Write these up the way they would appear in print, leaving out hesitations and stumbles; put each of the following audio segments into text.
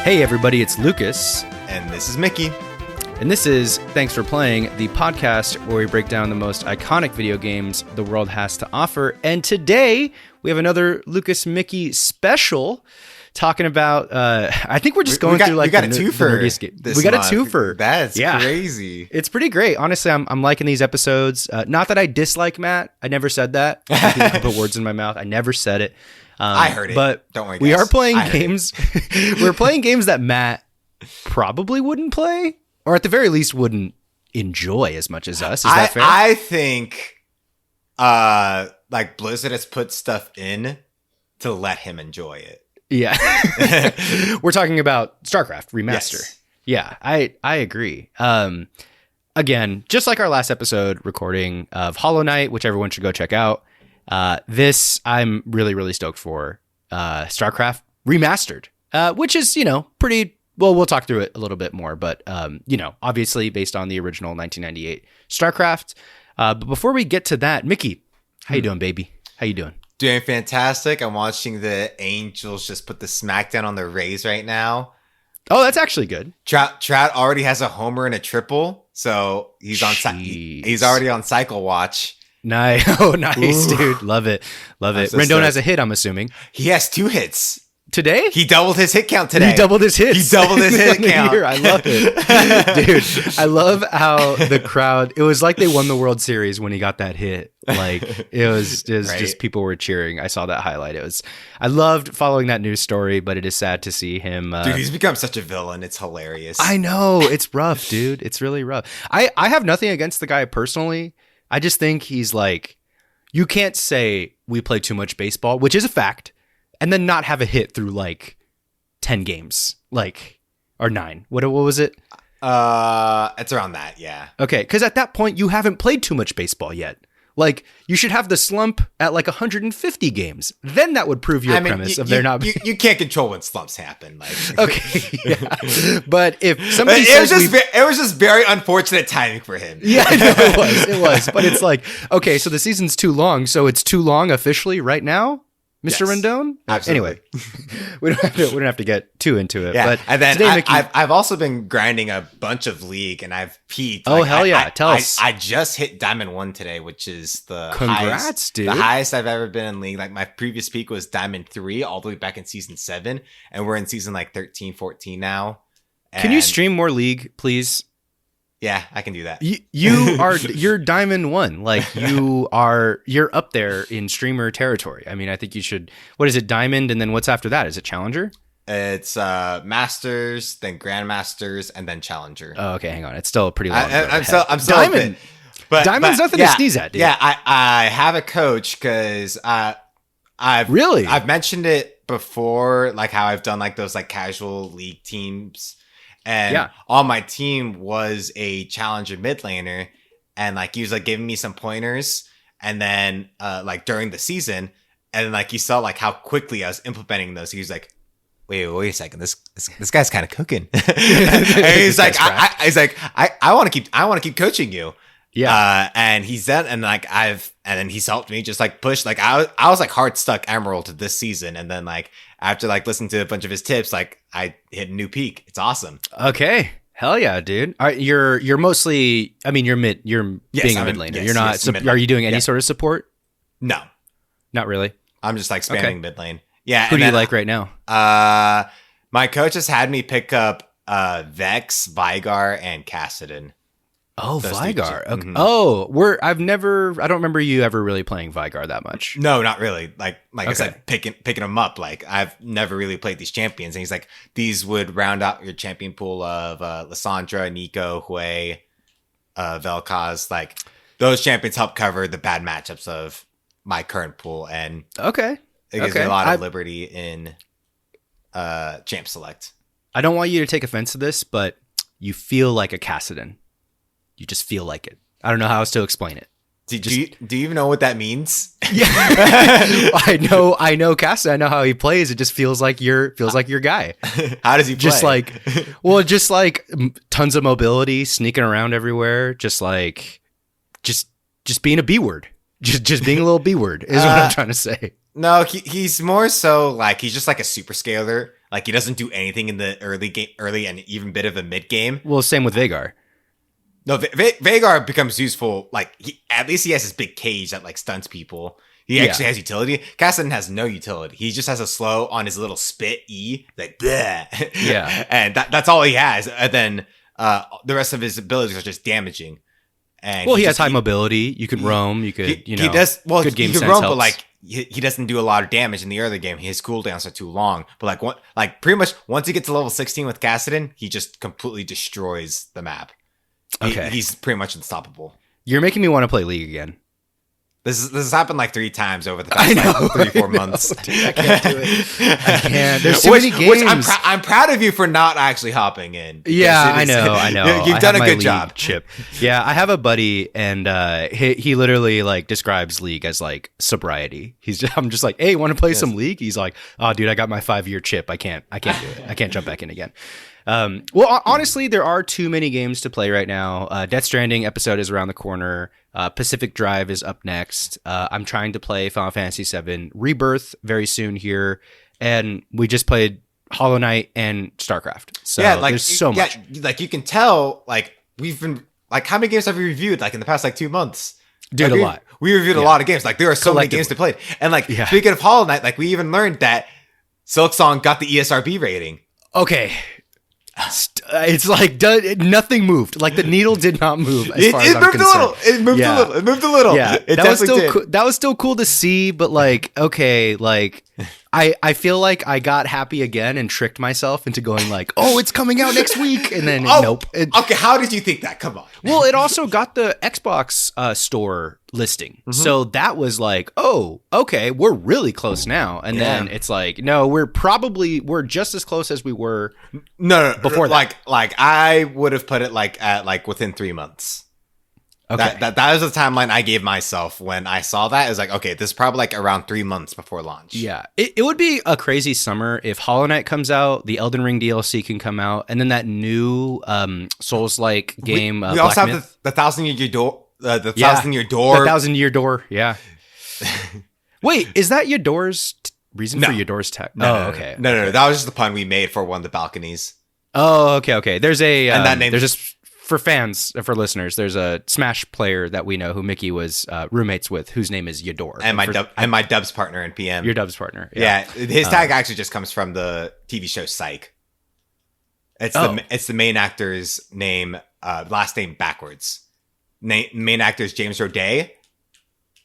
Hey everybody, it's Lucas. And this is Mickey. And this is Thanks for Playing, the podcast where we break down the most iconic video games the world has to offer. And today, we have another Lucas Mickey special talking about, I think we're just going through like we got a twofer. We got a twofer. That's crazy. It's pretty great. Honestly, I'm liking these episodes. Not that I dislike Matt. I never said that. People put words in my mouth. I never said it. I heard it. But don't worry, guys. We are playing games. We're playing games that Matt probably wouldn't play, or at the very least wouldn't enjoy as much as us. Is that fair? I think like Blizzard has put stuff in to let him enjoy it. Yeah. We're talking about Starcraft Remastered. Yes. Yeah, I agree. Again, just like our last episode recording of Hollow Knight, which everyone should go check out. This I'm really, really stoked for. Starcraft Remastered, which is, pretty well, we'll talk through it a little bit more, but, obviously based on the original 1998 Starcraft. But before we get to that, Mickey, how you doing, baby? How you doing? Doing fantastic. I'm watching the Angels just put the smackdown on the Rays right now. Oh, that's actually good. Trout already has a homer and a triple, so he's on. He's already on cycle watch. Nice. Oh, nice, dude. Love it. Love it. Rendon has a hit, I'm assuming. He has 2 hits. Today? He doubled his hit count today. He doubled his hits. He doubled his hit count. I love it. Dude, I love how the crowd, it was like they won the World Series when he got that hit. Like, it was Right? just people were cheering. I saw that highlight. I loved following that news story, but it is sad to see him. Dude, he's become such a villain. It's hilarious. I know. It's rough, dude. It's really rough. I have nothing against the guy personally. I just think he's like, you can't say we play too much baseball, which is a fact, and then not have a hit through like 10 games, or 9. What was it? It's around that, yeah. Okay, because at that point, you haven't played too much baseball yet. Like, you should have the slump at like 150 games. Then that would prove your premise of there not being... You can't control when slumps happen. Like. Okay, yeah. But if somebody it was just very unfortunate timing for him. Yeah, I know it was. But it's like, okay, so the season's too long, so it's too long officially right now, Mr. Yes, Rendon? absolutely. Anyway, we don't have to get too into it. Yeah, But and then today, Mickey, I've also been grinding a bunch of League, and I've peaked. Oh, hell yeah. Tell us. I just hit Diamond 1 today, which is the dude. The highest I've ever been in League. Like, my previous peak was Diamond 3 all the way back in Season 7, and we're in Season, 13, 14 now. Can you stream more League, please? Yeah, I can do that. You're Diamond 1. Like, you're up there in streamer territory. I mean, I think you should. What is it, Diamond, and then what's after that? Is it Challenger? It's Masters, then Grandmasters, and then Challenger. Oh, okay, hang on. It's still a pretty long. I'm still Diamond. But Diamond's nothing to sneeze at, dude. Yeah, I have a coach because I've mentioned it before, like how I've done like those like casual League teams. And on my team was a challenger mid laner, and like he was like giving me some pointers, and then like during the season, and then like he saw like how quickly I was implementing those. He was like, "Wait a second, this guy's kind of cooking." And he's like, "I want to keep coaching you." Yeah, and he's that, and like and then he's helped me just like push. Like I was like hard stuck Emerald this season, and then like after like listening to a bunch of his tips, like I hit a new peak. It's awesome. Okay, hell yeah, dude. You're mostly, I mean, you're being a mid laner. You're not. Are you doing any sort of support? No, not really. I'm just like spamming mid lane. Yeah. Who do you like right now? My coach has had me pick up Vex, Vigar, and Kassadin. Oh, Vigar. Okay. Mm-hmm. Oh, I don't remember you ever really playing Vigar that much. No, not really. Like I said, picking them up. Like, I've never really played these champions. And he's like, these would round out your champion pool of Lissandra, Nico, Hui, Vel'Koz. Like, those champions help cover the bad matchups of my current pool. And it gives me a lot of liberty in champ select. I don't want you to take offense to this, but you feel like a Kassadin. You just feel like it. I don't know how else to explain it. Do you even know what that means? Yeah, I know Kassadin. I know how he plays. It just feels like your guy. How does he play? Just like tons of mobility, sneaking around everywhere. Just being a B word. Just being a little B word is what I'm trying to say. No, he's more so like he's just like a super scaler. Like he doesn't do anything in the early and even bit of a mid game. Well, same with Vhagar. No, Vhagar becomes useful. Like at least he has his big cage that like stunts people. He actually has utility. Kassadin has no utility. He just has a slow on his little spit E, like bleh. Yeah, and that's all he has. And then the rest of his abilities are just damaging. And he has high mobility. You can roam. You could, he does. Well, good game he can sense roam, helps. but like he doesn't do a lot of damage in the early game. His cooldowns are too long. But like pretty much once he gets to level 16 with Kassadin, he just completely destroys the map. Okay, he's pretty much unstoppable. You're making me want to play League again. This has happened like 3 times over the past like 3-4 months. Dude, I can't do it. I can't. There's too many games. Which I'm proud of you for not actually hopping in. Yeah, I know. You've done a good job. Chip. Yeah, I have a buddy, and he literally like describes League as like sobriety. I'm just like, hey, want to play some League? He's like, oh, dude, I got my 5-year chip. I can't do it. I can't jump back in again. Well, honestly, there are too many games to play right now. Death Stranding episode is around the corner. Pacific Drive is up next. I'm trying to play Final Fantasy VII Rebirth very soon here, and we just played Hollow Knight and Starcraft. So there's so much. Like you can tell, like we've been like, how many games have we reviewed like in the past like 2 months? Dude, like, a lot. We reviewed a lot of games. Like there are so many games to play, and like speaking of Hollow Knight, like we even learned that Silksong got the ESRB rating. Okay. It's like nothing moved. Like the needle did not move. As far as I'm concerned. It moved a little. Yeah, that was still that was still cool to see. But like, okay, like I feel like I got happy again and tricked myself into going like, oh, it's coming out next week, and then nope. Okay, how did you think that? Come on. Well, it also got the Xbox store listing, so that was like, oh, okay, we're really close now. And then it's like, no, we're just as close as we were. No, before that. Like I would have put it like at like within 3 months. Okay, that was the timeline I gave myself when I saw that. It was like, okay, this is probably like around 3 months before launch. Yeah, it would be a crazy summer if Hollow Knight comes out, the Elden Ring DLC can come out, and then that new Souls-like game. We also have the 1,000-year door. The 1,000-year door. The 1,000-year door. Yeah. Wait, is that Yador's reason for Yador's tech? No, okay. No. That was just the pun we made for one of the balconies. Oh, okay. There's a and that name. There's just for fans, for listeners. There's a Smash player that we know who Mickey was roommates with, whose name is Yador, and my Dubs partner in PM. Your Dubs partner, yeah. His tag actually just comes from the TV show Psych. It's the main actor's name, last name backwards. Main actor is James Roday,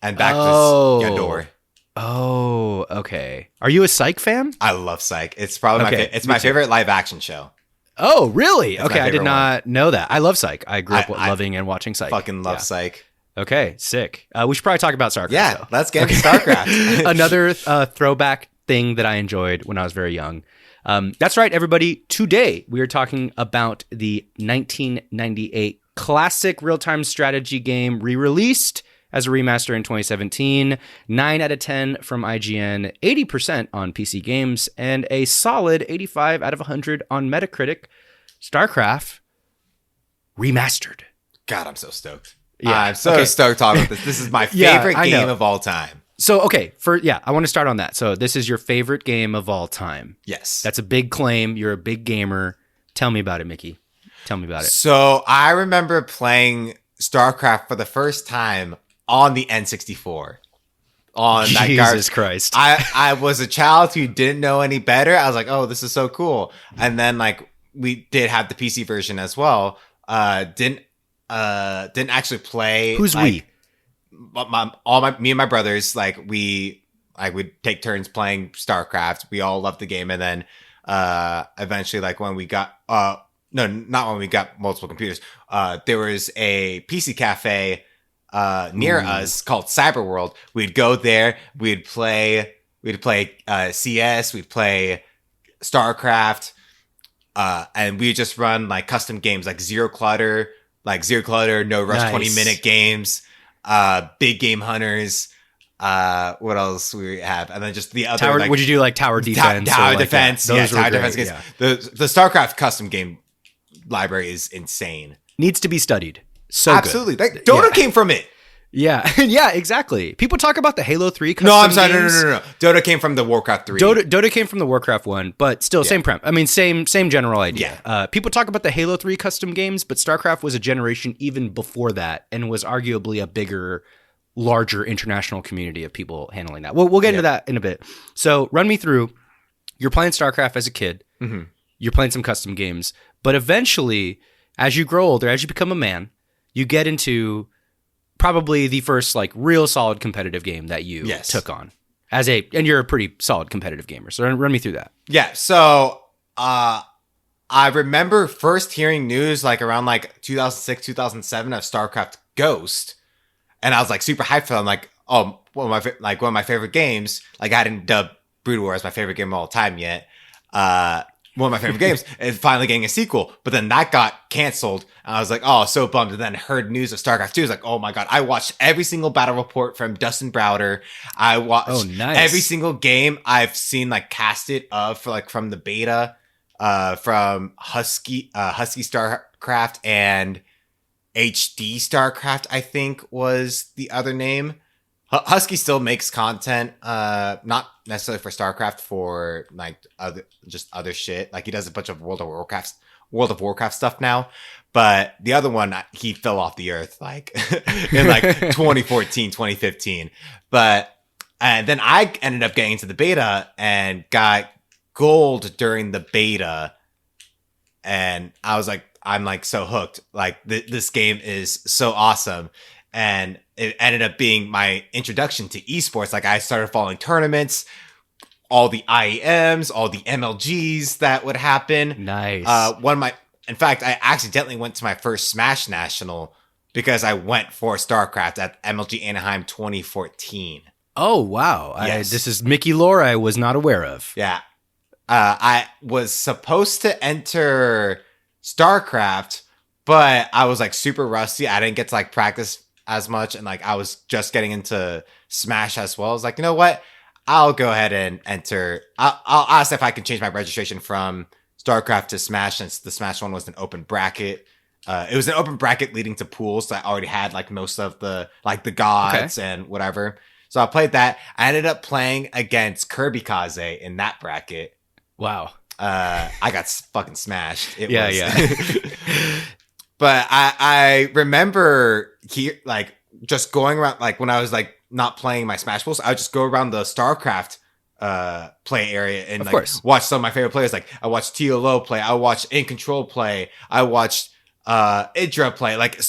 and backwards Yador. Oh, okay. Are you a Psych fan? I love Psych. It's probably my favorite live action show. Oh, really? Okay, I did not know that. I love Psych. I grew up loving and watching Psych. Fucking love Psych. Okay, sick. We should probably talk about Starcraft. Yeah, though. Let's get into Starcraft. Another throwback thing that I enjoyed when I was very young. That's right, everybody. Today, we are talking about the 1998 classic real-time strategy game re-released as a remaster in 2017, 9 out of 10 from IGN, 80% on PC Games, and a solid 85 out of 100 on Metacritic. Starcraft Remastered. God, I'm so stoked. Yeah, I'm so stoked talking about this. This is my favorite game of all time. So, I want to start on that. So, this is your favorite game of all time. Yes. That's a big claim. You're a big gamer. Tell me about it, Mickey. Tell me about it. So, I remember playing Starcraft for the first time on the N64. On that Jesus Christ. I was a child who didn't know any better. I was like, oh, this is so cool. And then like we did have the PC version as well. Didn't actually play. Who's we? Me and my brothers, like we would take turns playing Starcraft. We all loved the game. And then eventually like when we got no, not when we got multiple computers, there was a PC cafe near us called Cyberworld. We'd go there. We'd play CS. We'd play Starcraft, and we just run like custom games like Zero Clutter, No Rush, nice. 20-minute games, Big Game Hunters. What else we have? And then just the other tower. Would you do like tower defense? Tower defense. Those tower defense games. Yeah. The Starcraft custom game library is insane. Needs to be studied. So absolutely. Dota came from it. Yeah, yeah, exactly. People talk about the Halo 3 custom No, I'm sorry. games. No. Dota came from the Warcraft 3. Dota came from the Warcraft 1, but still same I mean, same general idea. Yeah. People talk about the Halo 3 custom games, but StarCraft was a generation even before that and was arguably a bigger, larger international community of people handling that. We'll get into that in a bit. So run me through. You're playing StarCraft as a kid. Mm-hmm. You're playing some custom games. But eventually, as you grow older, as you become a man, you get into probably the first like real solid competitive game that you took on and you're a pretty solid competitive gamer. So run me through that. Yeah. So I remember first hearing news like around like 2006, 2007 of StarCraft Ghost. And I was like super hyped for it. I'm like, oh, one of my favorite games. Like I hadn't dubbed Brood War as my favorite game of all time yet. One of my favorite games is finally getting a sequel, but then that got canceled. And I was like, oh, so bummed. And then heard news of StarCraft 2. I was like, oh my God, I watched every single battle report from Dustin Browder. I watched every single game I've seen like casted of for like from the beta, from Husky StarCraft and HD StarCraft, I think was the other name. Husky still makes content, not necessarily for StarCraft, for like other shit. Like he does a bunch of World of Warcraft stuff now. But the other one, he fell off the earth like in like 2014, 2015. And then I ended up getting into the beta and got gold during the beta. And I was like, I'm like so hooked. Like this game is so awesome. And it ended up being my introduction to esports. Like I started following tournaments, all the IEMs, all the MLGs that would happen. Nice. In fact, I accidentally went to my first Smash National because I went for StarCraft at MLG Anaheim 2014. Oh, wow. Yes. This is Mickey lore I was not aware of. Yeah. I was supposed to enter StarCraft, but I was like super rusty. I didn't get to like practice as much, and like I was just getting into Smash as well. I was like, you know what? I'll go ahead and enter. I'll ask if I can change my registration from StarCraft to Smash, since the Smash one was an open bracket. It was an open bracket leading to pools, so I already had like most of the like the gods and whatever. So I played that. I ended up playing against Kirby Kaze in that bracket. Wow. I got fucking smashed. Yeah. But I remember like just going around, like when I was like not playing my Smash Bros, I would just go around the StarCraft play area and like watch some of my favorite players. Like I watched TLO play, I watched In Control play, I watched Idra play. Like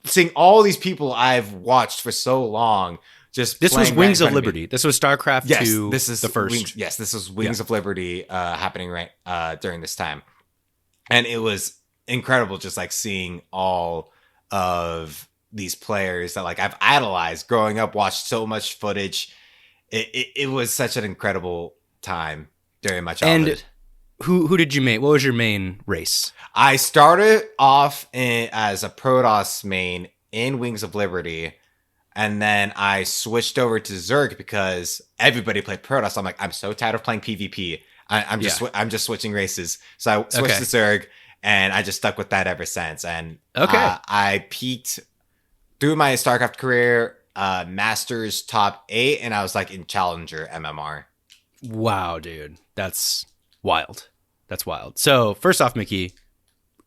seeing all these people I've watched for so long. This was Wings of Liberty. This was StarCraft 2. This is the first. This is Wings of Liberty happening right during this time, and it was incredible just like seeing all of these players that like I've idolized growing up, watched so much footage. It was such an incredible time during my childhood. And who did you main? What was your main race? I started off as a Protoss main in Wings of Liberty. And then I switched over to Zerg because everybody played Protoss. I'm like, I'm so tired of playing PvP. I'm just switching races. So I switched to Zerg, and I just stuck with that ever since. And I peaked through my StarCraft career, Masters top 8, and I was like in Challenger MMR. Wow, dude, that's wild. That's wild. So first off, Mickey,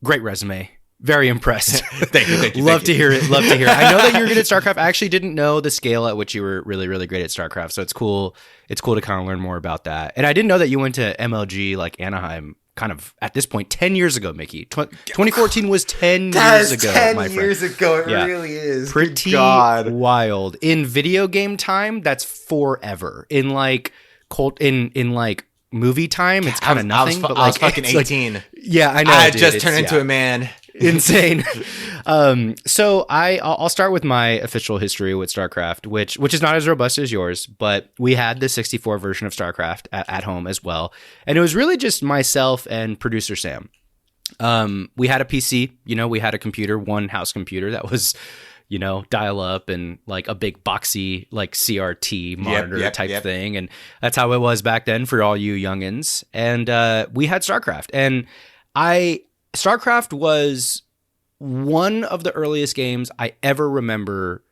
great resume. Very impressed. Thank you. Love to hear it. I know that you're good at StarCraft. I actually didn't know the scale at which you were really, really great at StarCraft. So it's cool. It's cool to kind of learn more about that. And I didn't know that you went to MLG like Anaheim kind of at this point 10 years ago, Mickey. 2014 was 10 years ago, 10 my friend. years ago. It really is. Pretty wild. In video game time, that's forever. In like in like movie time, it's kind of nothing. I was fucking 18. Like, yeah, I know. I just turned into a man. Insane. So I'll start with my official history with StarCraft, which is not as robust as yours, but we had the 64 version of StarCraft at home as well. And it was really just myself and producer Sam. We had a PC, we had a computer, one house computer that was, dial up and like a big boxy, like CRT monitor type thing. And that's how it was back then for all you youngins. And we had StarCraft, and StarCraft was one of the earliest games I ever remember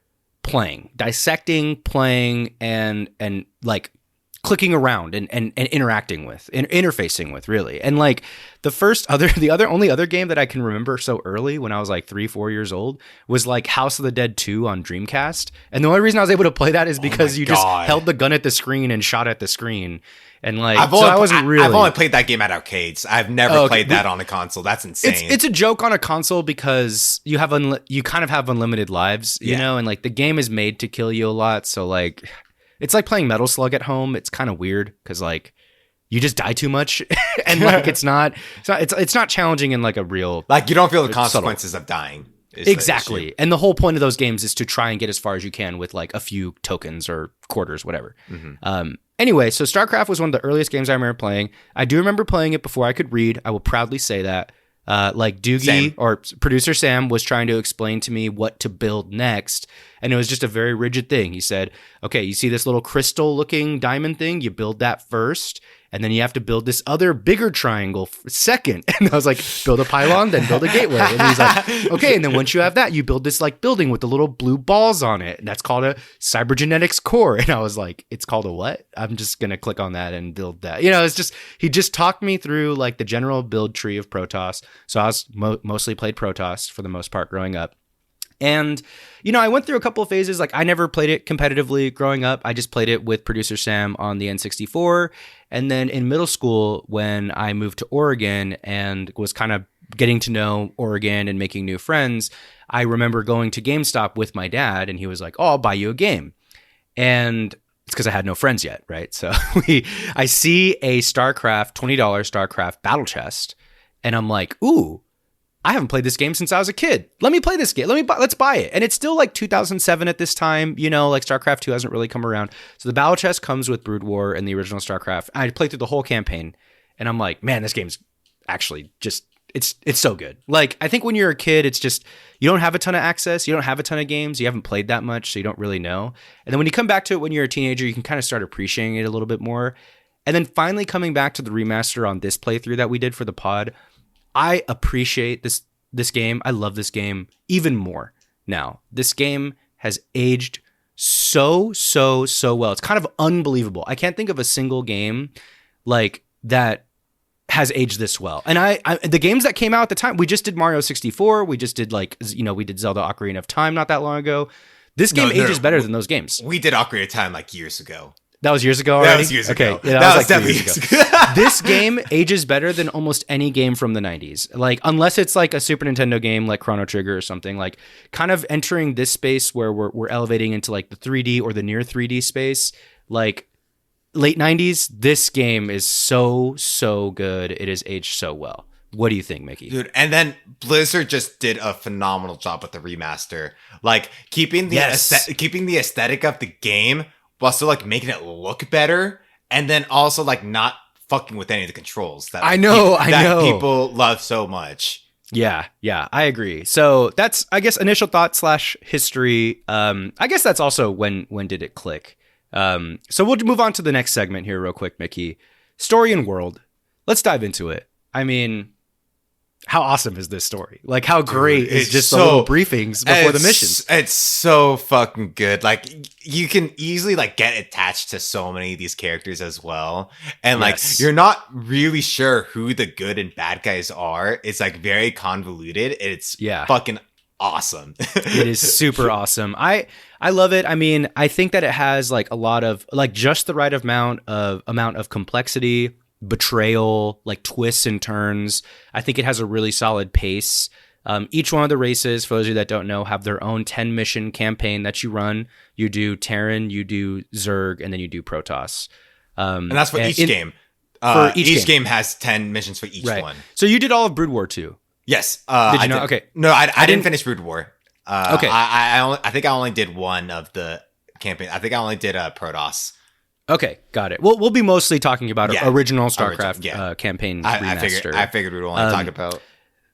dissecting, playing, and like clicking around and interacting with and interfacing with, really. And like the only other game that I can remember so early, when I was like 3-4 years old, was like House of the Dead 2 on Dreamcast. And the only reason I was able to play that is because just held the gun at the screen and shot at the screen. And like, I've only played that game at arcades. I've never played that on a console. That's insane. It's a joke on a console because you have you kind of have unlimited lives, you know, and like the game is made to kill you a lot. So like, it's like playing Metal Slug at home. It's kind of weird because like you just die too much, and like it's not challenging in like a real, like you don't feel the consequences of dying. Exactly. And the whole point of those games is to try and get as far as you can with like a few tokens or quarters, whatever. Mm-hmm. Anyway, so StarCraft was one of the earliest games I remember playing. I do remember playing it before I could read. I will proudly say that. Like Doogie or producer Sam was trying to explain to me what to build next. And it was just a very rigid thing. He said, okay, you see this little crystal looking diamond thing? You build that first. And then you have to build this other bigger triangle second. And I was like, build a pylon, then build a gateway. And he's like, okay. And then once you have that, you build this like building with the little blue balls on it. And that's called a cybergenetics core. And I was like, it's called a what? I'm just going to click on that and build that. You know, it's just, he just talked me through like the general build tree of Protoss. So I was mostly played Protoss for the most part growing up. And, you know, I went through a couple of phases. Like I never played it competitively growing up. I just played it with producer Sam on the N64. And then in middle school, when I moved to Oregon and was kind of getting to know Oregon and making new friends, I remember going to GameStop with my dad, and he was like, oh, I'll buy you a game. And it's because I had no friends yet, right? So I see a StarCraft, $20 StarCraft battle chest, and I'm like, ooh, I haven't played this game since I was a kid. Let me play this game. Let's buy it. And it's still like 2007 at this time. You know, like StarCraft 2 hasn't really come around. So the battle chest comes with Brood War and the original StarCraft. I played through the whole campaign, and I'm like, man, this game's actually just it's so good. Like, I think when you're a kid, it's just you don't have a ton of access, you don't have a ton of games, you haven't played that much, so you don't really know. And then when you come back to it when you're a teenager, you can kind of start appreciating it a little bit more. And then finally coming back to the remaster on this playthrough that we did for the pod, I appreciate this game. I love this game even more now. This game has aged so well. It's kind of unbelievable. I can't think of a single game like that has aged this well. And I the games that came out at the time, we just did Mario 64. We just did we did Zelda Ocarina of Time not that long ago. This game ages better than those games. We did Ocarina of Time like years ago. That was years ago already? That was years ago. Okay. Yeah, that was definitely years ago. This game ages better than almost any game from the 90s. Like, unless it's like a Super Nintendo game like Chrono Trigger or something, like kind of entering this space where we're elevating into like the 3D or the near 3D space, like late 90s, this game is so good. It has aged so well. What do you think, Mickey? Dude, and then Blizzard just did a phenomenal job with the remaster. Like, keeping the aesthetic of the game while still like making it look better, and then also like not fucking with any of the controls that I know people love so much. Yeah, I agree. So that's, I guess, initial thought / history. I guess that's also when did it click. So we'll move on to the next segment here real quick, Mickey. Story and world. Let's dive into it. I mean, how awesome is this story? Like, how great is just the little briefings before the missions? It's so fucking good. Like, you can easily like get attached to so many of these characters as well. And like, you're not really sure who the good and bad guys are. It's like very convoluted. It's fucking awesome. It is super awesome. I love it. I mean, I think that it has like a lot of like just the right amount of complexity, betrayal, like twists and turns. I think it has a really solid pace. Each one of the races, for those of you that don't know, have their own 10 mission campaign that you run. You do Terran, you do Zerg, and then you do Protoss. And that's for each game. Each game has 10 missions for each one. So you did all of Brood War too? Yes. Did you know? Okay. No, I didn't finish Brood War. Okay. I think I only did one of the campaign. I think I only did Protoss. Okay, got it. We'll be mostly talking about original StarCraft campaign remaster. I figured we'd only talk about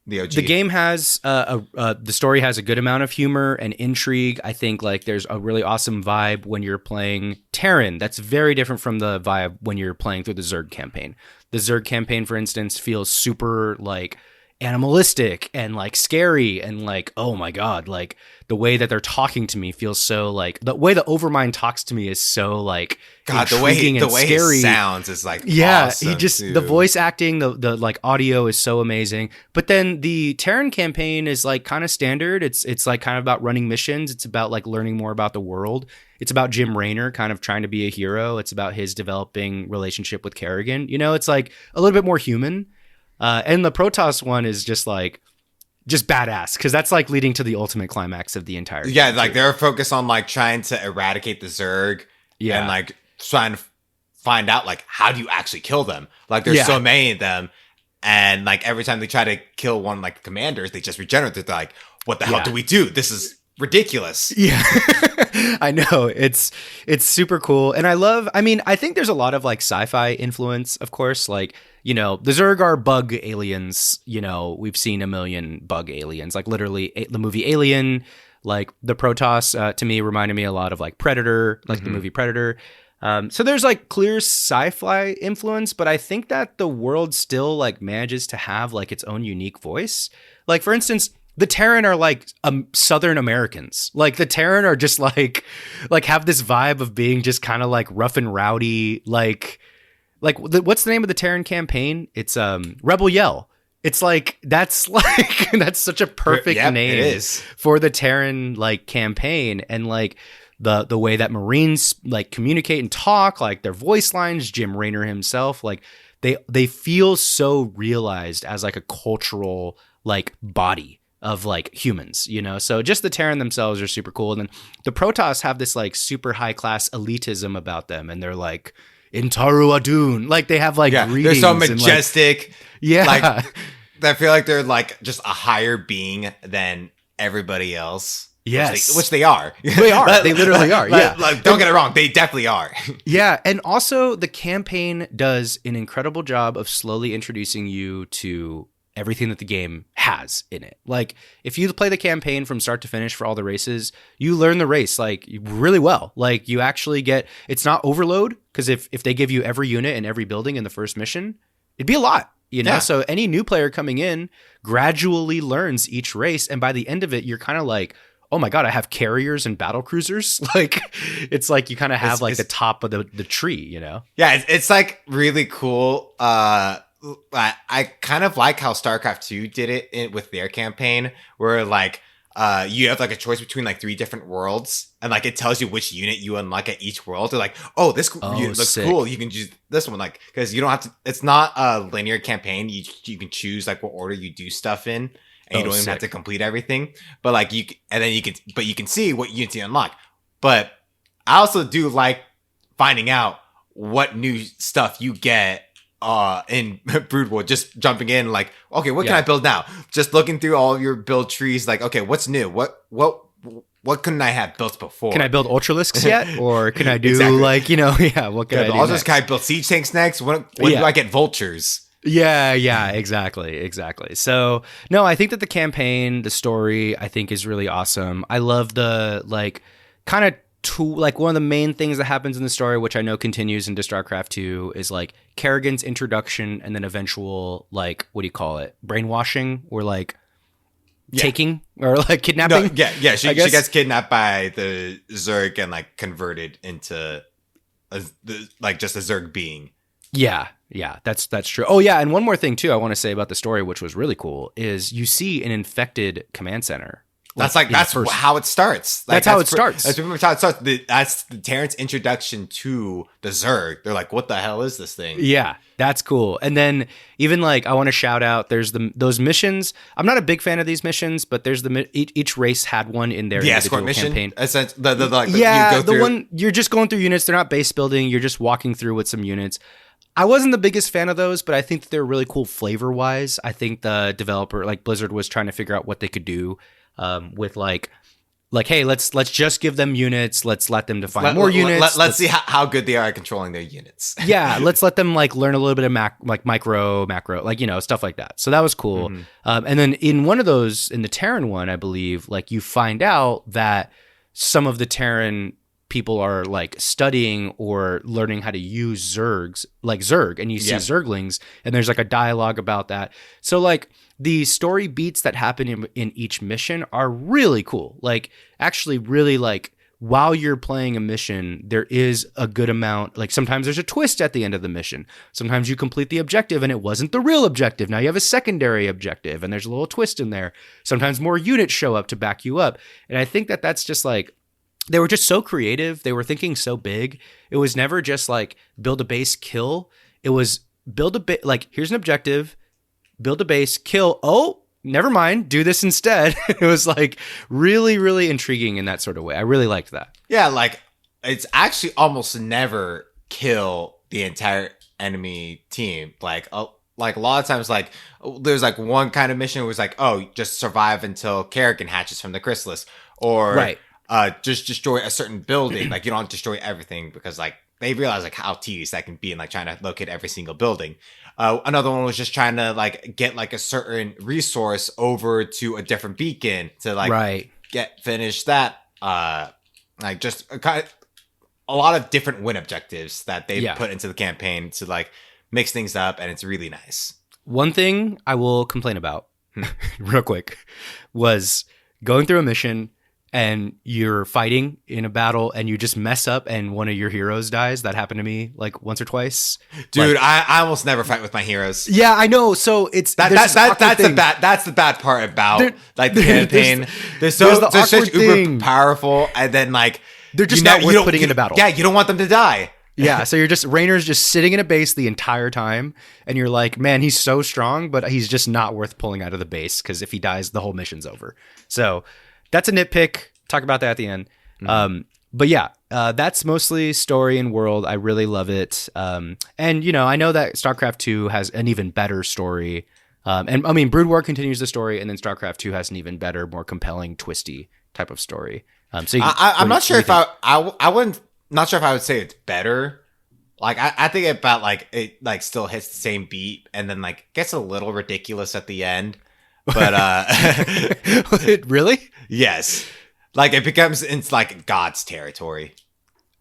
the OG. The game has the story has a good amount of humor and intrigue. I think like there's a really awesome vibe when you're playing Terran. That's very different from the vibe when you're playing through the Zerg campaign. The Zerg campaign, for instance, feels super like animalistic and like scary and like, oh my God, like the way that they're talking to me feels so like the way the Overmind talks to me is so like God, the way scary. It sounds is like awesome, he just too. The voice acting, the like audio is so amazing. But then the Terran campaign is like kind of standard. It's like kind of about running missions. It's about like learning more about the world. It's about Jim Raynor kind of trying to be a hero. It's about his developing relationship with Kerrigan. You know, it's like a little bit more human. And the Protoss one is just badass because that's like leading to the ultimate climax of the entire game. Yeah, like they're focused on like trying to eradicate the Zerg and like trying to find out like how do you actually kill them. Like there's so many of them, and like every time they try to kill one like the commanders, they just regenerate. They're like, what the hell do we do? This is ridiculous. Yeah. I know. It's super cool. And I think there's a lot of like sci-fi influence, of course. Like, you know, the Zerg are bug aliens. You know, we've seen a million bug aliens, like literally the movie Alien, like the Protoss to me reminded me a lot of like Predator, like the movie Predator. So there's like clear sci-fi influence, but I think that the world still like manages to have like its own unique voice. Like, for instance, the Terran are like Southern Americans. Like the Terran are just like have this vibe of being just kind of like rough and rowdy. Like what's the name of the Terran campaign? It's Rebel Yell. It's like that's such a perfect name for the Terran like campaign, and like the way that Marines like communicate and talk, like their voice lines, Jim Raynor himself, like they feel so realized as like a cultural like body of like humans, you know? So just the Terran themselves are super cool. And then the Protoss have this like super high class elitism about them. And they're like in Taro Adun, like they have like they're so majestic. And, like, like I feel like they're like just a higher being than everybody else. Yes. Which they are. They are. They literally are. Yeah. Like, don't get it wrong. They definitely are. Yeah. And also the campaign does an incredible job of slowly introducing you to everything that the game has in it. Like if you play the campaign from start to finish for all the races, you learn the race like really well. Like you actually it's not overload, because if they give you every unit and every building in the first mission, it'd be a lot, you know? Yeah. So any new player coming in gradually learns each race. And by the end of it, you're kind of like, oh my God, I have carriers and battle cruisers. Like it's like you kind of have like the top of the tree, you know? Yeah. It's like really cool. I kind of like how Starcraft 2 did it with their campaign, where like you have like a choice between like 3 different worlds, and like it tells you which unit you unlock at each world. They're like, oh, this looks sick. cool. You can choose this one, like because you don't have to. It's not a linear campaign. You can choose like what order you do stuff in, and you don't even have to complete everything. But like you can see what units you unlock. But I also do like finding out what new stuff you get in Brood War, just jumping in like, okay, what can I build now? Just looking through all of your build trees, like, okay, what's new? What couldn't I have built before? Can I build Ultralisks yet? Or can I do like, you know, what can I do next? Can I build siege tanks next? When do I get vultures? Yeah, exactly. So, no, I think that the campaign, the story, I think is really awesome. I love the like kind of like one of the main things that happens in the story, which I know continues into StarCraft 2, is like Kerrigan's introduction and then eventual like, what do you call it? Brainwashing or like taking or like kidnapping? No, she gets kidnapped by the Zerg and like converted into just a Zerg being. Yeah, that's true. Oh yeah, and one more thing too I want to say about the story, which was really cool, is you see an infected command center. That's how it starts. Like, that's how it starts. That's how it starts. That's the Terrence introduction to the Zerg. They're like, what the hell is this thing? Yeah, that's cool. And then even like, I want to shout out, there's those missions. I'm not a big fan of these missions, but there's each race had one in their escort mission campaign. The one you're just going through units. They're not base building. You're just walking through with some units. I wasn't the biggest fan of those, but I think that they're really cool flavor-wise. I think the developer, like Blizzard, was trying to figure out what they could do with like, hey, let's just give them units. Let's let them define more units. Let's see how good they are at controlling their units. Yeah, let's let them like learn a little bit of micro, like, you know, stuff like that. So that was cool. Mm-hmm. And then in one of those, in the Terran one, I believe, like you find out that some of the Terran people are like studying or learning how to use Zergs, like Zerg, and you see Zerglings, and there's like a dialogue about that. So like the story beats that happen in each mission are really cool. Like actually really like while you're playing a mission, there is a good amount, like sometimes there's a twist at the end of the mission. Sometimes you complete the objective and it wasn't the real objective. Now you have a secondary objective and there's a little twist in there. Sometimes more units show up to back you up. And I think that that's just like, they were just so creative. They were thinking so big. It was never just like build a base, kill. It was build a bit, like here's an objective, build a base, kill. Oh, never mind, do this instead. It was like really, really intriguing in that sort of way. I really liked that. Yeah, like it's actually almost never kill the entire enemy team. Like a lot of times, like there's like one kind of mission where it's like, oh, just survive until Kerrigan hatches from the chrysalis, or just destroy a certain building. Like you don't destroy everything because like they realize like how tedious that can be and like trying to locate every single building. Another one was just trying to like get like a certain resource over to a different beacon to like finish that. Like just a lot of different win objectives that they put into the campaign to like mix things up, and it's really nice. One thing I will complain about real quick was going through a mission and you're fighting in a battle and you just mess up and one of your heroes dies. That happened to me like once or twice. Dude, like, I almost never fight with my heroes. Yeah, I know. So it's that's the bad part about like the campaign. They're such uber powerful, and then like they're just not worth putting in a battle. Yeah, you don't want them to die. Yeah, so you're just Rainer's just sitting in a base the entire time, and you're like, man, he's so strong, but he's just not worth pulling out of the base because if he dies, the whole mission's over. So that's a nitpick. Talk about that at the end. Mm-hmm. But yeah, that's mostly story and world. I really love it. And, you know, I know that StarCraft 2 has an even better story. And I mean, Brood War continues the story, and then StarCraft 2 has an even better, more compelling, twisty type of story. So I'm not sure if I wouldn't, not sure if I would say it's better. Like, I think about like it like still hits the same beat and then like gets a little ridiculous at the end. But really? Yes. Like it becomes it's like God's territory.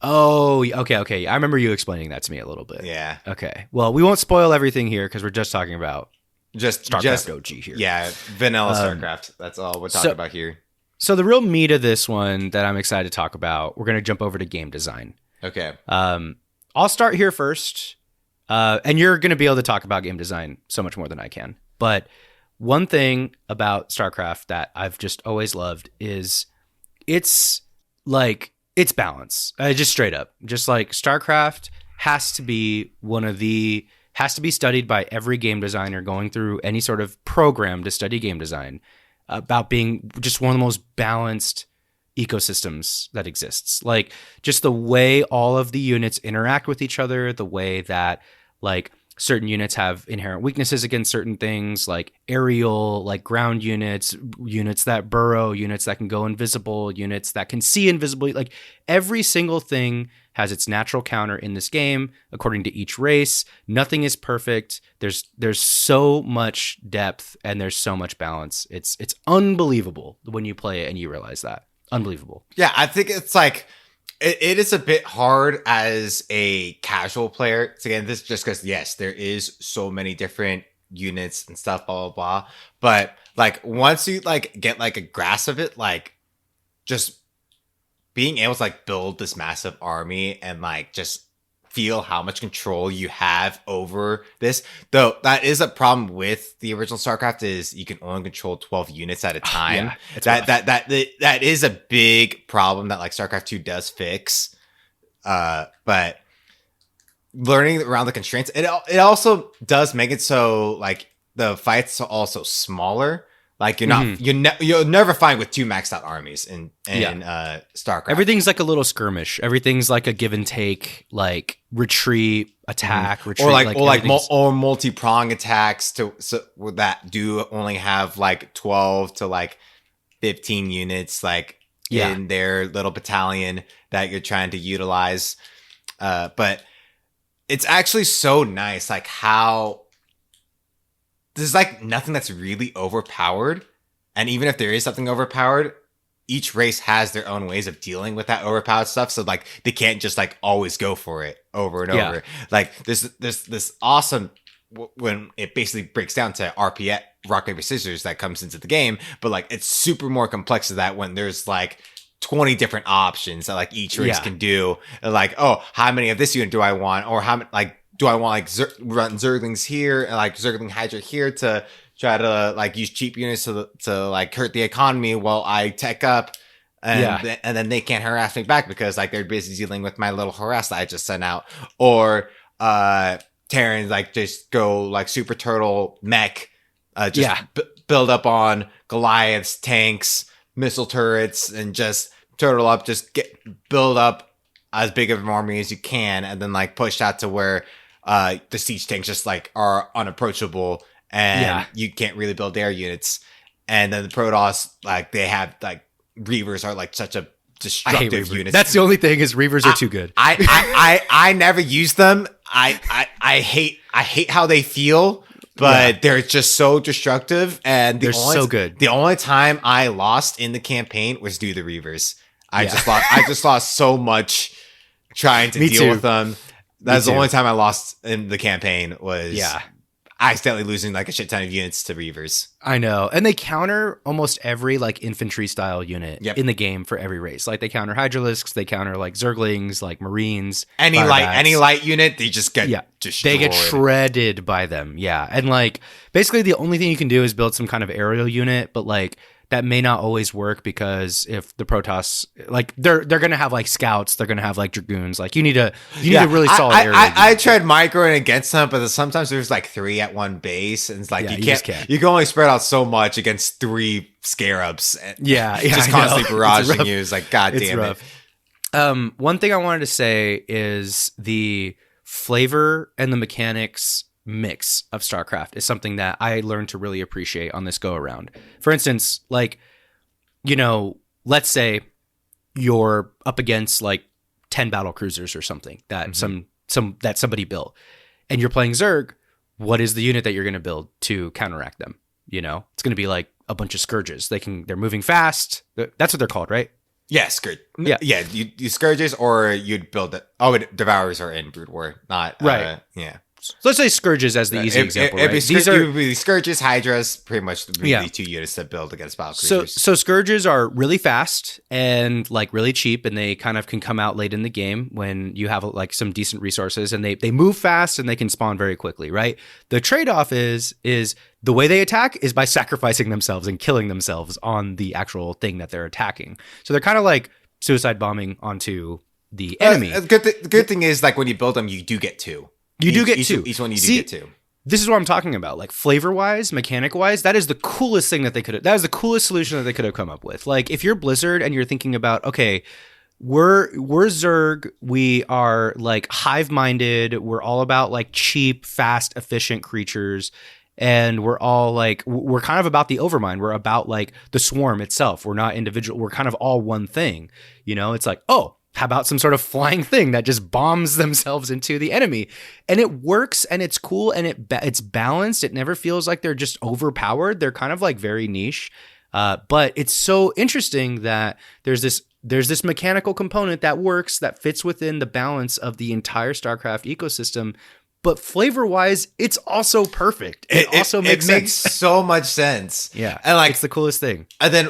Oh, okay. I remember you explaining that to me a little bit. Yeah. Okay. Well, we won't spoil everything here because we're just talking about StarCraft OG here. Yeah, vanilla StarCraft. That's all we're talking about here. So the real meat of this one that I'm excited to talk about, we're going to jump over to game design. Okay. I'll start here first, and you're going to be able to talk about game design so much more than I can. But one thing about StarCraft that I've just always loved is it's balance. Just straight up. Just like StarCraft has to be studied by every game designer going through any sort of program to study game design, about being just one of the most balanced ecosystems that exists. Like just the way all of the units interact with each other, the way that like certain units have inherent weaknesses against certain things, like aerial, like ground units, units that burrow, units that can go invisible, units that can see invisibly. Like every single thing has its natural counter in this game, according to each race. Nothing is perfect. There's so much depth and there's so much balance. It's unbelievable when you play it and you realize that. Unbelievable. Yeah, I think it's like it is a bit hard as a casual player to get into this, just because yes, there is so many different units and stuff, blah blah blah. But like once you like get like a grasp of it, like just being able to like build this massive army and like just feel how much control you have over this. Though that is a problem with the original StarCraft is you can only control 12 units at a time. That is a big problem that like StarCraft 2 does fix. But learning around the constraints, it also does make it so like the fights are also smaller. Like you're not, you'll never find with two maxed out armies in StarCraft. Everything's like a little skirmish. Everything's like a give and take, like retreat, attack, retreat, or multi-prong attacks that do only have like 12 to like 15 units, like in their little battalion that you're trying to utilize. But it's actually so nice, like how. There's like nothing that's really overpowered. And even if there is something overpowered, each race has their own ways of dealing with that overpowered stuff. So like they can't just like always go for it over and over. Like this awesome when it basically breaks down to RPS, rock paper scissors, that comes into the game, but like it's super more complex than that when there's like 20 different options that like each race can do. Like, oh, how many of this unit do I want, or how like do I want like run Zerglings here and like Zergling Hydra here to try to like use cheap units to like hurt the economy while I tech up, and then they can't harass me back because like they're busy dealing with my little harass that I just sent out. Or Terrans like just go like super turtle mech, build up on Goliaths, tanks, missile turrets, and just turtle up, just build up as big of an army as you can, and then like push out to where the siege tanks just like are unapproachable and you can't really build their units. And then the Protoss, like they have like Reavers are like such a destructive unit. That's the only thing, is Reavers are too good. I never use them. I hate how they feel, but they're just so destructive, and they're so good. The only time I lost in the campaign was due to the Reavers. I just lost so much trying to deal with them. That's the only time I lost in the campaign, was accidentally losing like a shit ton of units to Reavers. I know. And they counter almost every like infantry style unit in the game for every race. Like they counter Hydralisks, they counter like Zerglings, like Marines. Any light unit, they just get destroyed. They get shredded by them. Yeah. And like basically the only thing you can do is build some kind of aerial unit, but like that may not always work, because if the Protoss, like they're gonna have like scouts, they're gonna have like dragoons. Like you need a really solid area. I tried microing against them, but sometimes there's like 3 at one base, and it's like you can't. You can only spread out so much against 3 scarabs. Just constantly barraging you. It's like, god damn it. One thing I wanted to say is the flavor and the mechanics mix of StarCraft is something that I learned to really appreciate on this go around. For instance, like, you know, let's say you're up against like 10 battle cruisers or something that that somebody built, and you're playing Zerg. What is the unit that you're going to build to counteract them? You know, it's going to be like a bunch of Scourges. They're moving fast. That's what they're called, right? Yeah, Scourge. Yeah, you Scourges, or you'd build it. Oh, Devourers are in Brood War, not right. So let's say Scourges as the easy example. Right? These are Scourges, Hydras, pretty much the 2 units that build against battle cruisers. So Scourges are really fast and like really cheap, and they kind of can come out late in the game when you have like some decent resources, and they move fast and they can spawn very quickly, right? The trade-off is the way they attack is by sacrificing themselves and killing themselves on the actual thing that they're attacking. So they're kind of like suicide bombing onto the enemy. The good thing is, like, when you build them, you do get 2. You do get 2. Each one you do get 2. This is what I'm talking about. Like flavor-wise, mechanic-wise, that is the coolest thing that they could have. That is the coolest solution that they could have come up with. Like if you're Blizzard and you're thinking about, okay, we're Zerg, we are like hive-minded, we're all about like cheap, fast, efficient creatures, and we're all like, we're kind of about the overmind. We're about like the swarm itself. We're not individual. We're kind of all one thing. You know, it's like, oh, how about some sort of flying thing that just bombs themselves into the enemy? And it works, and it's cool, and it's balanced. It never feels like they're just overpowered. They're kind of like very niche. But it's so interesting that there's this mechanical component that works, that fits within the balance of the entire StarCraft ecosystem. But flavor-wise, it's also perfect. It also makes so much sense. Yeah, and like it's the coolest thing. And then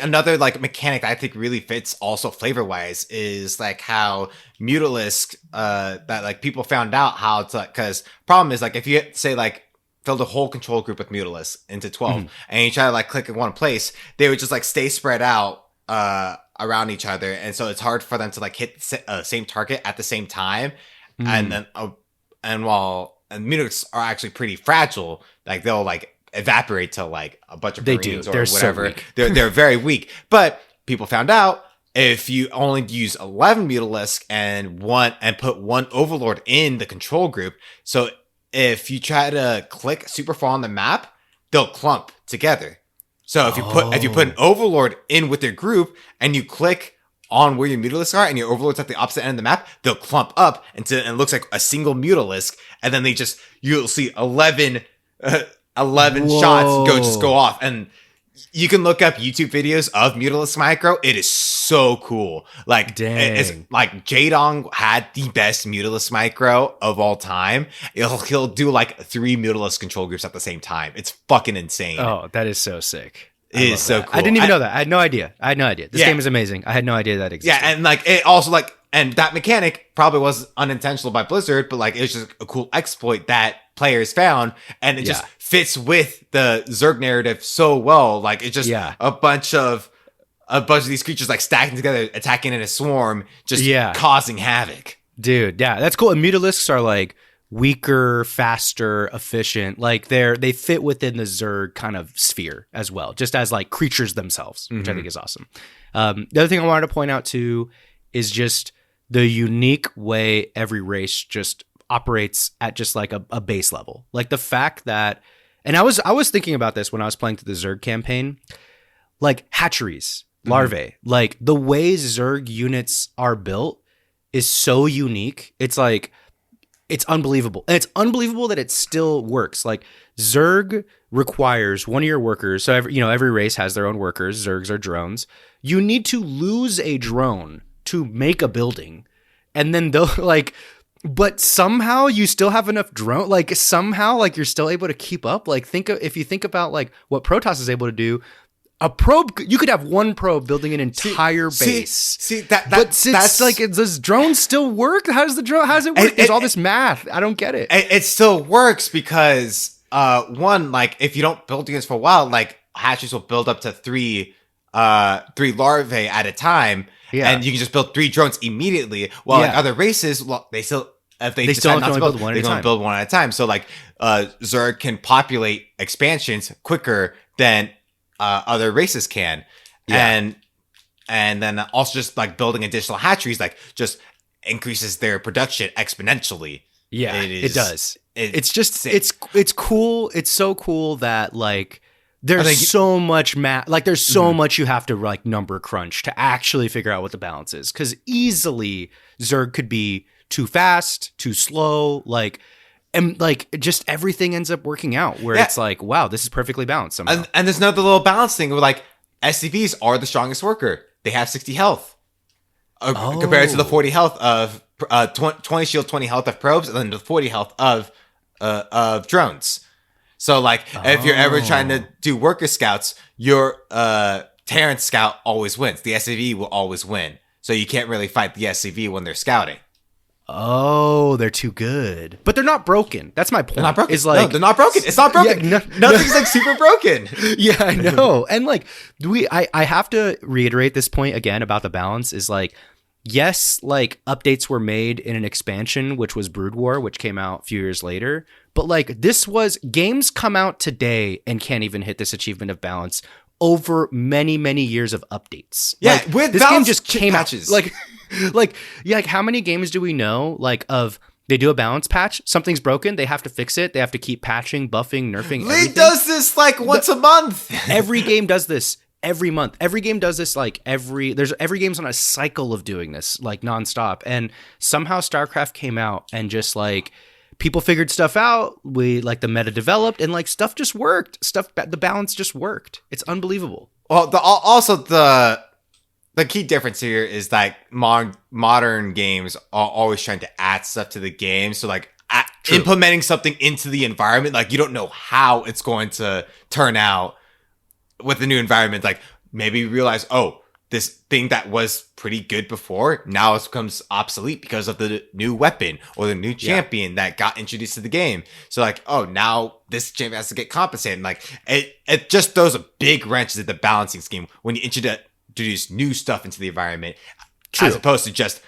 another like mechanic that I think really fits also flavor-wise is like how Mutalisk, that like people found out how to, because problem is like if you say like filled a whole control group with Mutalisk into 12 and you try to like click in one place, they would just like stay spread out around each other, and so it's hard for them to like hit same target at the same time, and then. And Mutalisks are actually pretty fragile, like they'll like evaporate to like a bunch of Marines or whatever. So they're very weak. But people found out if you only use 11 Mutalisk and put one Overlord in the control group, so if you try to click super far on the map, they'll clump together. So if you put an Overlord in with their group and you click on where your Mutalisks are and your Overlord's at the opposite end of the map, they'll clump up until it looks like a single Mutalisk, and then you'll see 11 shots go off, and You can look up YouTube videos of Mutalisk Micro. It is so cool. Like, it's like Jaedong had the best Mutalisk Micro of all time. He'll do like 3 Mutalisk control groups at the same time. It's fucking insane. Oh, that is so sick. It is so cool. I didn't even know that. I had no idea. This game is amazing. I had no idea that existed. Yeah, and like it also like, and that mechanic probably was unintentional by Blizzard, but like it was just a cool exploit that players found, and it just fits with the Zerg narrative so well. Like it's just a bunch of these creatures like stacking together, attacking in a swarm, just causing havoc. Dude, yeah, that's cool. And Mutalisks are like weaker, faster, efficient. Like they fit within the Zerg kind of sphere as well, just as like creatures themselves, which I think is awesome. The other thing I wanted to point out too is just the unique way every race just operates at just like a base level. Like the fact that, and I was thinking about this when I was playing through the Zerg campaign, like hatcheries, larvae, like the way Zerg units are built is so unique. It's like, it's unbelievable. And it's unbelievable that it still works. Like Zerg requires one of your workers. So every race has their own workers. Zergs are drones. You need to lose a drone to make a building. And then they'll like, but somehow you still have enough drone. Like somehow like you're still able to keep up. Like if you think about like what Protoss is able to do, a probe, you could have one probe building an entire base. See that's like, does drones still work? How does it work? There's all this math. I don't get it. It still works because one, like if you don't build units for a while, like hatcheries will build up to three larvae at a time, and you can just build 3 drones immediately. While like other races, well, they still decide not to build one, they can only build one at a time. So like Zerg can populate expansions quicker than other races can, and then also just like building additional hatcheries like just increases their production exponentially. It does. It's just it's cool. It's so cool that like there's so much like there's so much you have to like number crunch to actually figure out what the balance is, because easily Zerg could be too fast, too slow, like. And like just everything ends up working out where it's like, wow, this is perfectly balanced somehow. And there's another little balance thing where like SCVs are the strongest worker. They have 60 health compared to the 40 health of 20 shield, 20 health of probes, and then the 40 health of drones. So like if you're ever trying to do worker scouts, your Terran scout always wins. The SCV will always win. So you can't really fight the SCV when they're scouting. Oh, they're too good, but they're not broken. That's my point. They're not broken. It's like, no, they're not broken. It's not broken. Nothing's like super broken. Yeah, I know. And like, I have to reiterate this point again about the balance is like, yes, like updates were made in an expansion, which was Brood War, which came out a few years later. But like games come out today and can't even hit this achievement of balance over many, many years of updates. Yeah, like, with this game just came patches. out like how many games do we know like of they do a balance patch, something's broken, they have to fix it, they have to keep patching, buffing, nerfing. League does this like once a month. Every game does this every month. Every game does this like every game's on a cycle of doing this like nonstop. And somehow StarCraft came out and just like people figured stuff out. We like the meta developed and like stuff just worked. The balance just worked. It's unbelievable. Well, the key difference here is that modern games are always trying to add stuff to the game. So like implementing something into the environment, like you don't know how it's going to turn out with the new environment. Like maybe you realize, oh, this thing that was pretty good before now it becomes obsolete because of the new weapon or the new champion that got introduced to the game. So like, oh, now this champion has to get compensated. And like it just throws a big wrench into the balancing scheme when you introduce new stuff into the environment. As opposed to just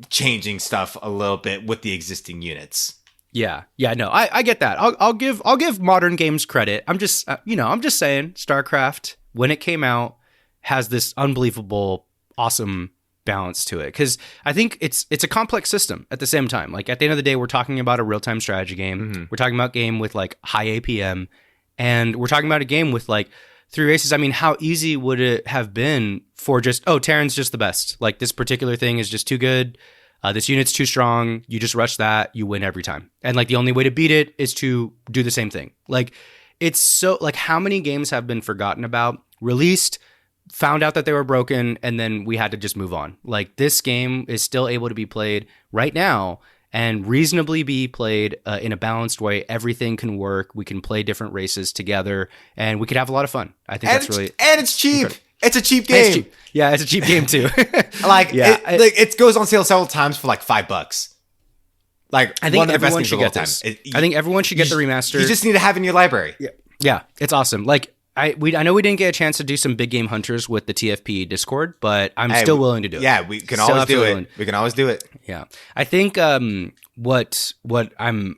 changing stuff a little bit with the existing units. Yeah, no, I get that. I'll give modern games credit. I'm just saying StarCraft when it came out has this unbelievable, awesome balance to it, because I think it's a complex system at the same time. Like at the end of the day, we're talking about a real-time strategy game. We're talking about a game with like high APM, and we're talking about a game with like 3 races. I mean, how easy would it have been for just, Terran's just the best. Like this particular thing is just too good. This unit's too strong. You just rush that, you win every time. And like the only way to beat it is to do the same thing. Like it's so like how many games have been forgotten about, released, found out that they were broken, and then we had to just move on. Like this game is still able to be played right now and reasonably be played in a balanced way. Everything can work. We can play different races together, and we could have a lot of fun. I think that's really and it's cheap. Incredible. It's a cheap game. It's cheap. Yeah, it's a cheap game too. It goes on sale several times for like $5. Like I think everyone should get this. I think everyone should get the remaster. You just need to have it in your library. Yeah, it's awesome. Like I know we didn't get a chance to do some big game hunters with the TFP Discord, but I'm still willing to do it. Yeah, we can always do it. We can always do it. Yeah, I think what I'm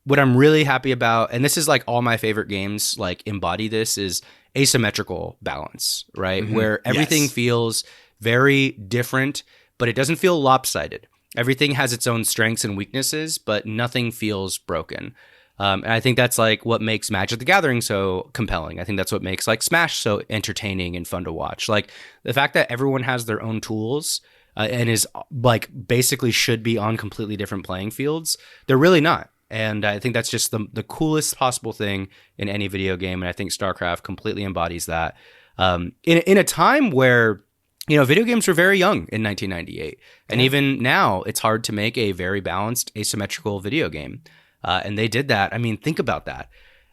really happy about, and this is like all my favorite games like embody this, is asymmetrical balance, right? Mm-hmm. Where everything feels very different, but it doesn't feel lopsided. Everything has its own strengths and weaknesses, but nothing feels broken. And I think that's like what makes Magic the Gathering so compelling. I think that's what makes like Smash so entertaining and fun to watch. Like the fact that everyone has their own tools and is like basically should be on completely different playing fields. They're really not. And I think that's just the coolest possible thing in any video game. And I think StarCraft completely embodies that. In a time where, you know, video games were very young in 1998. And even now, it's hard to make a very balanced, asymmetrical video game. And they did that. I mean, think about that.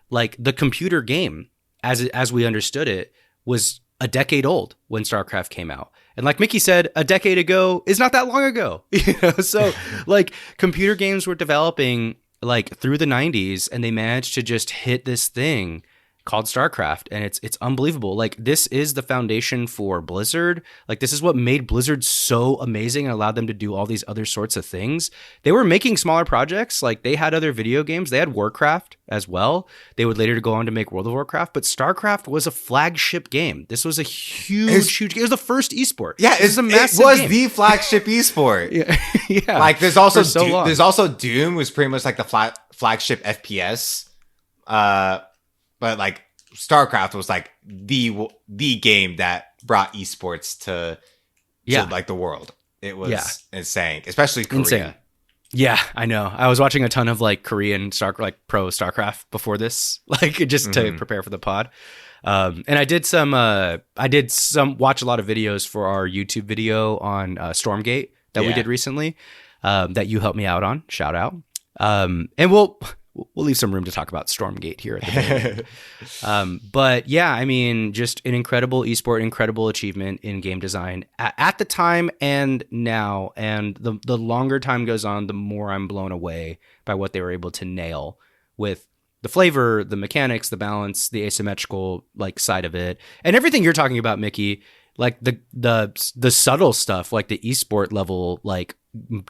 Like the computer game, as we understood it, was a decade old when StarCraft came out. And like Mickey said, a decade ago is not that long ago. You know? So like computer games were developing like through the 90s, and they managed to just hit this thing called StarCraft, and it's unbelievable. Like this is the foundation for Blizzard. Like this is what made Blizzard so amazing and allowed them to do all these other sorts of things. They were making smaller projects. Like they had other video games. They had Warcraft as well. They would later go on to make World of Warcraft, but StarCraft was a flagship game. This was a huge game. It was the first esport. Yeah, it was the flagship esport. Yeah. Like there's also Doom was pretty much like the flagship FPS. But like StarCraft was like the game that brought esports to like the world. It was insane, especially Korea. Insane. Yeah, I know. I was watching a ton of like Korean pro StarCraft before this, like just to prepare for the pod. And I did watch a lot of videos for our YouTube video on Stormgate that we did recently, that you helped me out on. Shout out. And we'll leave some room to talk about Stormgate here at the moment. But yeah, I mean, just an incredible esport, incredible achievement in game design at the time and now. And the longer time goes on, the more I'm blown away by what they were able to nail with the flavor, the mechanics, the balance, the asymmetrical like side of it, and everything you're talking about, Mickey. Like the subtle stuff, like the esport level, like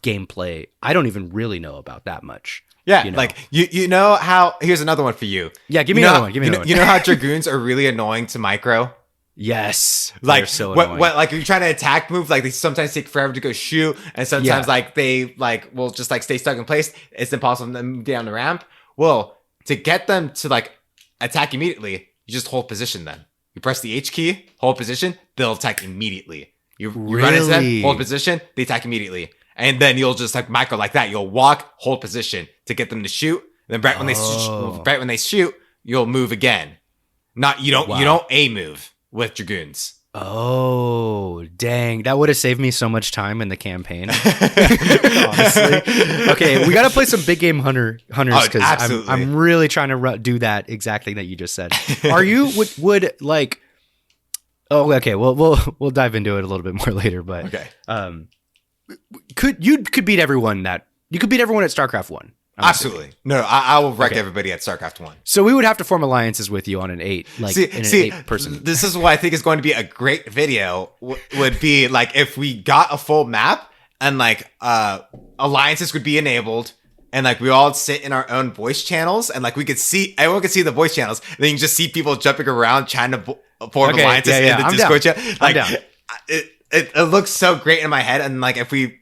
gameplay. I don't even really know about that much. Yeah, you know? Like you know how. Here's another one for you. Yeah, give me another one. You know how Dragoons are really annoying to micro. Yes, like so annoying. Like you're trying to attack move, like they sometimes take forever to go shoot, and sometimes like they like will just like stay stuck in place. It's impossible to move down the ramp. Well, to get them to like attack immediately, you just hold position. Then you press the H key, hold position, they'll attack immediately. You run into them, hold position, they attack immediately. And then you'll just like micro like that. You'll walk, hold position to get them to shoot. Then right when they shoot, you'll move again. You don't A move with Dragoons. Oh, dang. That would have saved me so much time in the campaign. Honestly. Okay, we got to play some big game hunters because I'm really trying to do that exact thing that you just said. Are you would like? Oh, okay. We'll dive into it a little bit more later, but okay. Could beat everyone at StarCraft 1. Absolutely. No, I will wreck everybody at StarCraft 1. So we would have to form alliances with you on an 8, like an 8-person. This is what I think is going to be a great video would be like if we got a full map and like alliances would be enabled and like we all sit in our own voice channels and like everyone could see the voice channels. And then you can just see people jumping around trying to form alliances in the Discord chat. Like, I'm down. It looks so great in my head, and like if we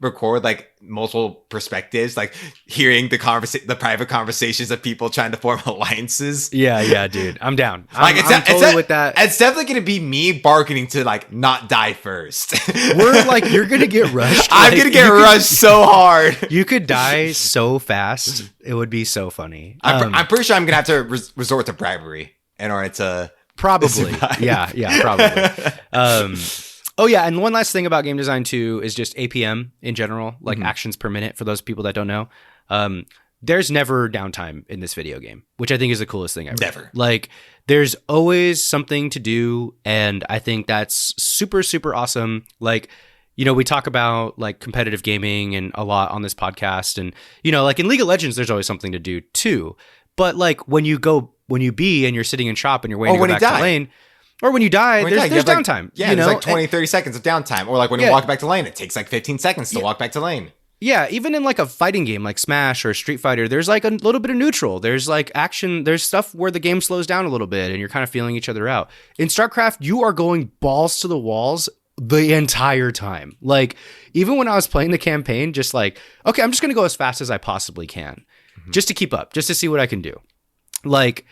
record like multiple perspectives, like hearing the private conversations of people trying to form alliances. Yeah, dude, I'm down. I'm totally with that. It's definitely gonna be me bargaining to like not die first. We're like, you're gonna get rushed. I'm gonna get rushed so hard. You could die so fast. It would be so funny. I'm pretty sure I'm gonna have to resort to bribery in order to probably. Yeah, probably. Oh yeah, and one last thing about game design too is just APM in general, like actions per minute for those people that don't know. There's never downtime in this video game, which I think is the coolest thing ever. Never. Like there's always something to do, and I think that's super, super awesome. Like, you know, we talk about like competitive gaming and a lot on this podcast, and you know, like in League of Legends, there's always something to do too. But like when you B and you're sitting in shop and you're waiting to go back to lane. Or when you die, there's downtime. Like, yeah, there's like 20, 30 seconds of downtime. Or like when you walk back to lane, it takes like 15 seconds to walk back to lane. Yeah, even in like a fighting game like Smash or Street Fighter, there's like a little bit of neutral. There's like action. There's stuff where the game slows down a little bit and you're kind of feeling each other out. In StarCraft, you are going balls to the walls the entire time. Like even when I was playing the campaign, just like, okay, I'm just going to go as fast as I possibly can just to keep up, just to see what I can do. Like,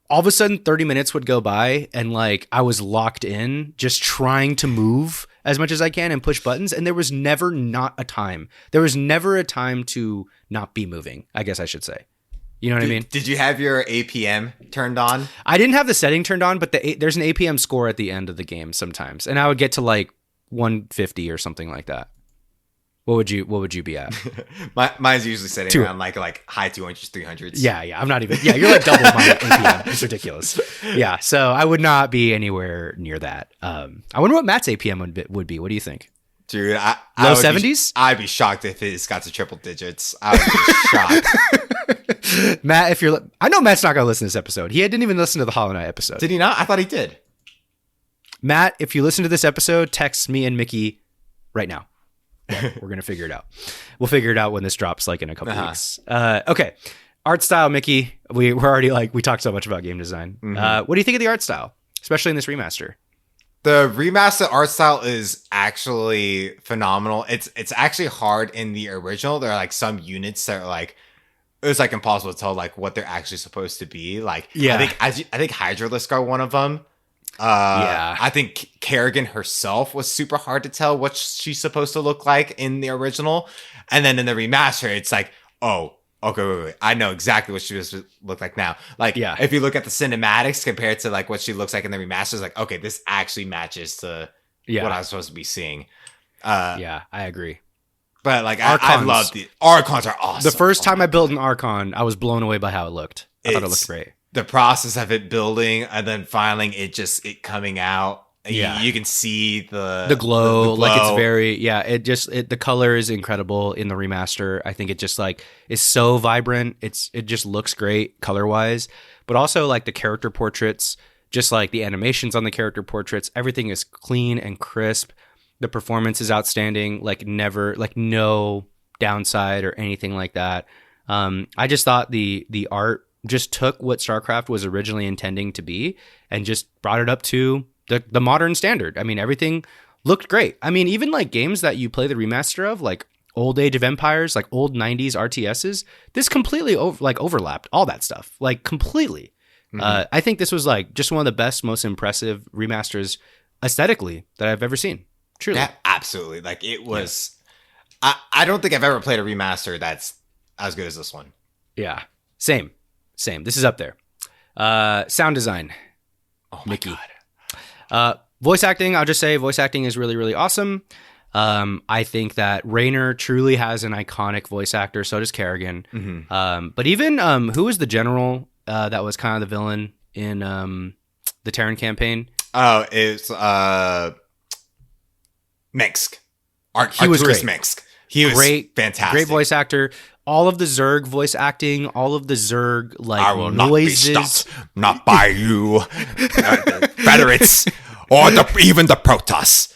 all of a sudden 30 minutes would go by and like I was locked in just trying to move as much as I can and push buttons. And there was never not a time. There was never a time to not be moving, I guess I should say. You know what I mean? Did you have your APM turned on? I didn't have the setting turned on, but there's an APM score at the end of the game sometimes. And I would get to like 150 or something like that. What would you be at? Mine's usually sitting around like high 200s, 300s. Yeah. I'm not even. Yeah, you're like double my APM. It's ridiculous. Yeah, so I would not be anywhere near that. I wonder what Matt's APM would be. What do you think? Dude, low 70s? I'd be shocked if it's got to triple digits. I would be shocked. Matt, I know Matt's not going to listen to this episode. He didn't even listen to the Hollow Knight episode. Did he not? I thought he did. Matt, if you listen to this episode, text me and Mickey right now. Yeah, we're gonna figure it out. We'll figure it out when this drops, like in a couple weeks. Okay, art style, Mickey. We're already we talked so much about game design. What do you think of the art style, especially in this remaster? The remastered art style is actually phenomenal. It's actually hard in the original. There are like some units that are like it was like impossible to tell like what they're actually supposed to be. Like I think Hydralisk are one of them. I think Kerrigan herself was super hard to tell what she's supposed to look like in the original. And then in the remaster, it's like, oh, okay, wait. I know exactly what she was supposed to look like now. Like, if you look at the cinematics compared to like what she looks like in the remaster, it's like, okay, this actually matches to what I was supposed to be seeing. I agree. But like, I love the Archons are awesome. The first time I built an Archon, I was blown away by how it looked. I thought it looked great. The process of it building and then filing it coming out. You can see the glow. Like it's very, the color is incredible in the remaster. I think it just like is so vibrant. It just looks great color wise, but also like the character portraits, just like the animations on the character portraits, everything is clean and crisp. The performance is outstanding. Like no downside or anything like that. I just thought the art just took what StarCraft was originally intending to be and just brought it up to the modern standard. I mean, everything looked great. I mean, even like games that you play the remaster of, like old Age of Empires, like old 90s RTSs, this completely overlapped all that stuff, like completely. I think this was like just one of the best, most impressive remasters aesthetically that I've ever seen. Truly. Yeah, absolutely. Like it was, I don't think I've ever played a remaster that's as good as this one. Yeah. Same. This is up there. Sound design. Oh my Mickey. God. Voice acting, I'll just say voice acting is really, really awesome. I think that Raynor truly has an iconic voice actor. So does Kerrigan. But even who was the general that was kind of the villain in the Terran campaign? Oh, it's Mengsk. He was great. Mengsk. He was great, fantastic. Great voice actor. All of the Zerg voice acting, all of the Zerg I will noises. Not be stopped, not by you, the Confederates, or even the Protoss.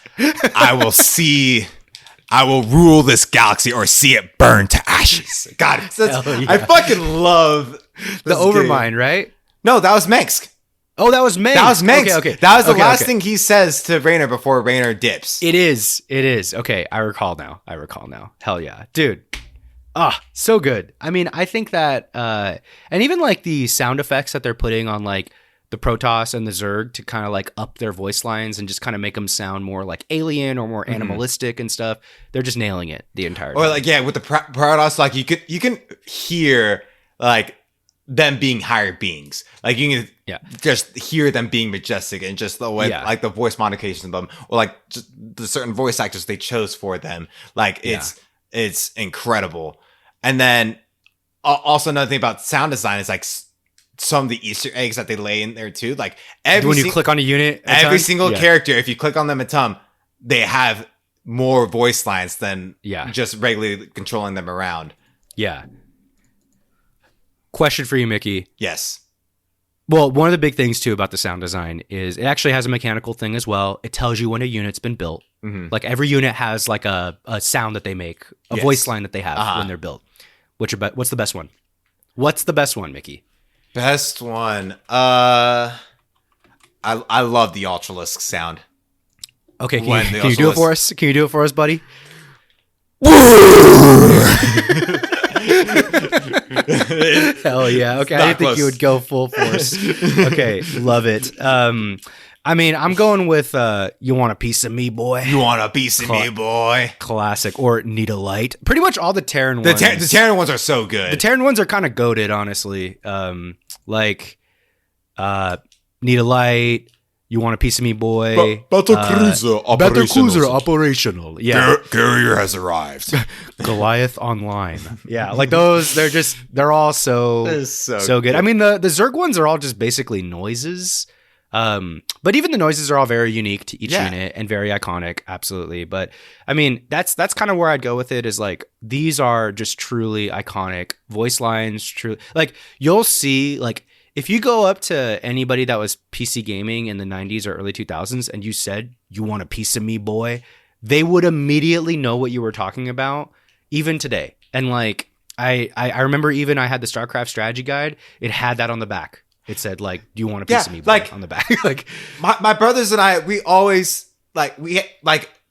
I will rule this galaxy or see it burn to ashes. God, I fucking love the Overmind, right? No, that was Mengsk. Oh, that was Mengsk. That was Mengsk. Okay. That was the last thing he says to Raynor before Raynor dips. It is. Okay, I recall now. Hell yeah. Dude. So good. I mean, I think that, and even like the sound effects that they're putting on like the Protoss and the Zerg to kind of like up their voice lines and just kind of make them sound more like alien or more animalistic and stuff. They're just nailing it the entire time. Or like, with the Protoss, like you can hear like them being higher beings. Like you can just hear them being majestic and just the way like the voice modifications of them or like just the certain voice actors they chose for them. Like it's incredible. And then also another thing about sound design is like some of the Easter eggs that they lay in there too. Like when you click on a unit, every single character, if you click on them a ton, they have more voice lines than just regularly controlling them around. Yeah. Question for you, Mickey. Yes. Well, one of the big things too about the sound design is it actually has a mechanical thing as well. It tells you when a unit's been built. Like every unit has like a sound that they make, a voice line that they have when they're built. What's the best one? What's the best one, Mickey? Best one. I love the Ultralisk sound. Okay, can you do it for us? Can you do it for us, buddy? Hell yeah. Okay, I didn't think you would go full force. Okay, love it. I mean, I'm going with You Want a Piece of Me, Boy? You want a piece of me, boy? Classic. Or Need a Light. Pretty much all the Terran ones. The Terran ones are so good. The Terran ones are kind of goated, honestly. Like, Need a Light, You Want a Piece of Me, Boy? Battle Cruiser operational. Yeah. Carrier has arrived. Goliath Online. Yeah, like those, they're all so good. I mean, the Zerg ones are all just basically noises. But even the noises are all very unique to each unit and very iconic, absolutely. But I mean, that's kind of where I'd go with it is like, these are just truly iconic voice lines. True. Like you'll see, like if you go up to anybody that was PC gaming in the 90s or early 2000s and you said, you want a piece of me, boy, they would immediately know what you were talking about even today. And like, I remember even I had the Starcraft strategy guide. It had that on the back. It said like, "Do you want a piece of me?" Like on the back. Like my brothers and I, we always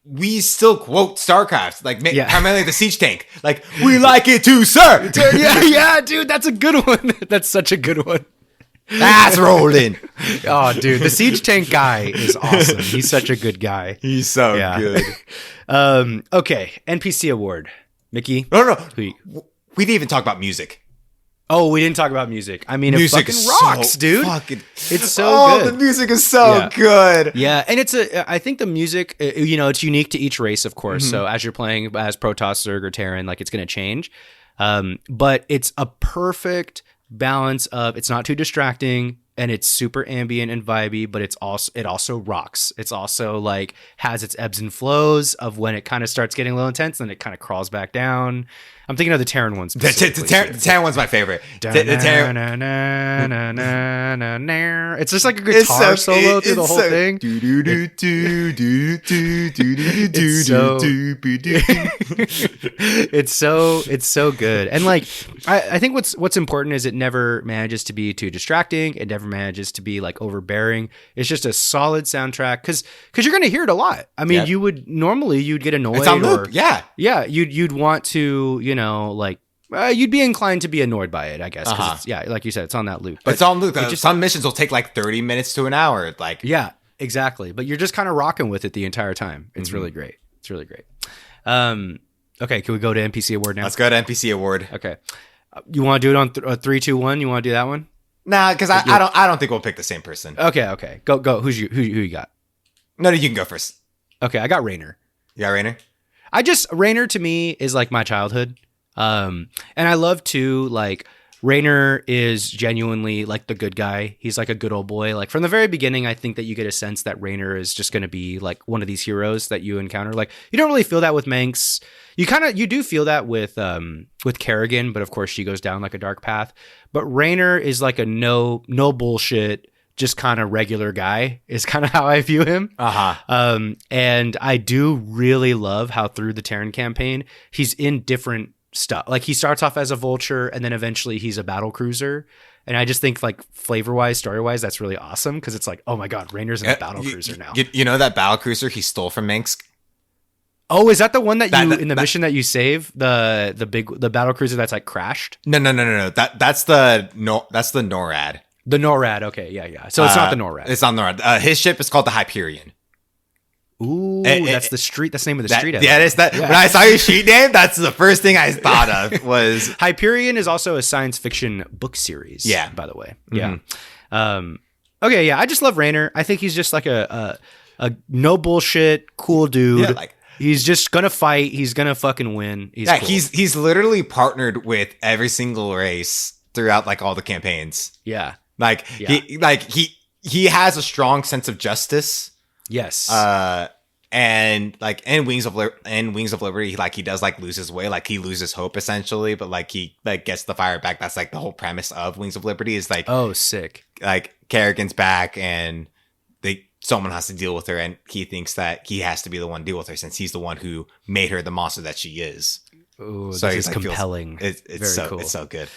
we still quote Starcraft, like primarily the siege tank. Like we like it too, sir. yeah, dude, that's a good one. That's such a good one. That's rolling. Oh, dude, the siege tank guy is awesome. He's such a good guy. He's so good. Okay, NPC award, Mickey. No. We didn't even talk about music. Oh, we didn't talk about music. I mean, music it fucking rocks, dude. It's so good. The music is so good. Yeah, and I think the music, it's unique to each race, of course. So as you're playing as Protoss, Zerg, or Terran, like it's going to change. But it's a perfect balance of it's not too distracting and it's super ambient and vibey, but it also rocks. It's also like has its ebbs and flows of when it kind of starts getting a little intense, then it kind of crawls back down. I'm thinking of the Terran ones. The Terran one's my favorite. It's just like a guitar solo through the whole thing. It's so good. And like I think what's important is it never manages to be too distracting. It never manages to be like overbearing. It's just a solid soundtrack because you're gonna hear it a lot. I mean, you'd get annoyed. It's on loop. You'd want to, you'd be inclined to be annoyed by it, I guess. Like you said, it's on that loop. But it's on loop. Some missions will take like 30 minutes to an hour. Like exactly. But you're just kind of rocking with it the entire time. It's really great. It's really great. Okay, can we go to NPC award now? Let's go to NPC award. Okay, you want to do it on 3, 2, 1? You want to do that one? Nah, because I don't think we'll pick the same person. Okay. Go. Who you got? No, you can go first. Okay, I got Raynor. You got Raynor? Raynor to me is like my childhood. And I love too, like Raynor is genuinely like the good guy. He's like a good old boy. Like from the very beginning, I think that you get a sense that Raynor is just going to be like one of these heroes that you encounter. Like you don't really feel that with Mengsk. You do feel that with Kerrigan, but of course she goes down like a dark path. But Raynor is like a no bullshit, just kind of regular guy is kind of how I view him. And I do really love how through the Terran campaign, he's in different stuff. Like he starts off as a vulture and then eventually he's a battle cruiser. And I just think like flavor-wise, story-wise, that's really awesome because it's like, oh my god, Rainer's in a battle cruiser now. You know that battle cruiser he stole from Minsk? Oh, is that the one that mission that you save the battle cruiser that's like crashed? No. That's the NORAD. The NORAD. Okay, yeah. So it's not the NORAD. It's not NORAD. His ship is called the Hyperion. Ooh, that's the street. That's the name of the street. Yeah, it is that. Yeah. When I saw your street name, that's the first thing I thought of was Hyperion is also a science fiction book series. Yeah, by the way. Mm-hmm. Yeah. Okay. Yeah, I just love Rainer. I think he's just like a no bullshit cool dude. Yeah, like. He's just gonna fight. He's gonna fucking win. Cool. He's literally partnered with every single race throughout like all the campaigns. Yeah, he has a strong sense of justice. Yes. And like in Wings of Liberty, he does like lose his way, like he loses hope essentially, but like he like gets the fire back. That's like the whole premise of Wings of Liberty is like, oh, sick. Like Kerrigan's back and someone has to deal with her, and he thinks that he has to be the one to deal with her since he's the one who made her the monster that she is. Ooh, so this is like, compelling. It's very cool. It's so good.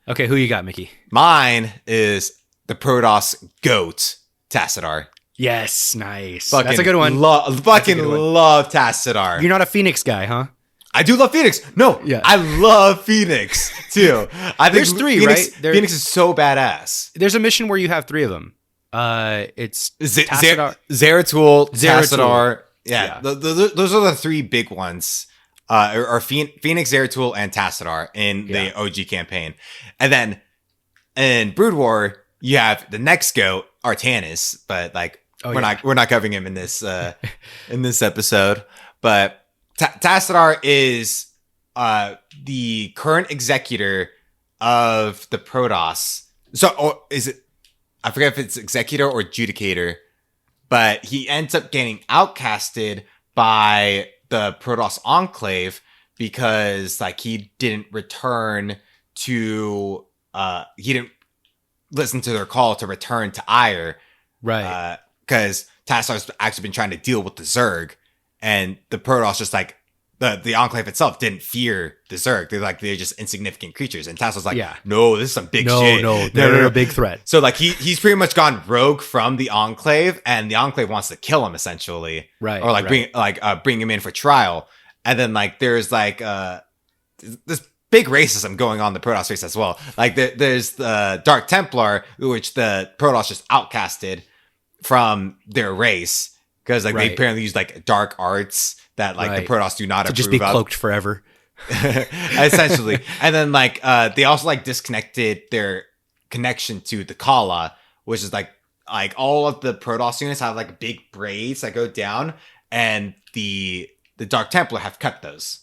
Okay, who you got, Mickey? Mine is the Protoss GOAT, Tassadar. Yes, nice. That's a good one. Love Tassadar. You're not a Phoenix guy, huh? I do love Phoenix. No, yeah. I love Phoenix too. I think there's three, Phoenix, right? Phoenix is so badass. There's a mission where you have three of them. It's Zeratul, Tassadar. Yeah. Those are the three big ones. Or Phoenix, Zeratul, and Tassadar in the OG campaign. And then in Brood War, you have the next GOAT, Artanis, but like we're not covering him in this episode. But Tassadar is the current executor of the Protoss. So is it? I forget if it's executor or adjudicator, but he ends up getting outcasted by the Protoss Enclave because like he didn't return to he didn't listen to their call to return to Ire. Right. Because Tassadar's actually been trying to deal with the Zerg, and the Protoss just like the Enclave itself didn't fear the Zerg. They're just insignificant creatures. And Tassadar's like, no, this is some big shit. No, they're a big threat. So like he's pretty much gone rogue from the Enclave, and the Enclave wants to kill him essentially. Right. Or like bring him in for trial. And then like there's like this big racism going on in the Protoss race as well. Like there's the Dark Templar, which the Protoss just outcasted from their race because like they apparently use like dark arts that like the Protoss do not approve of. To just be cloaked forever. Essentially. And then like they also like disconnected their connection to the Kala, which is like all of the Protoss units have like big braids that go down, and the Dark Templar have cut those.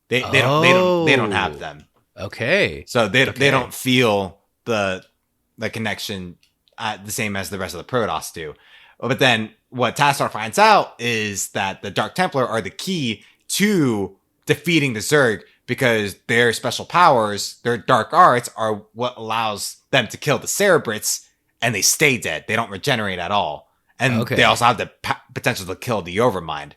They don't have them. Okay. So they don't feel the connection the same as the rest of the Protoss do. But then what Tassadar finds out is that the Dark Templar are the key to defeating the Zerg because their special powers, their dark arts, are what allows them to kill the Cerebrits, and they stay dead. They don't regenerate at all. And they also have the potential to kill the Overmind.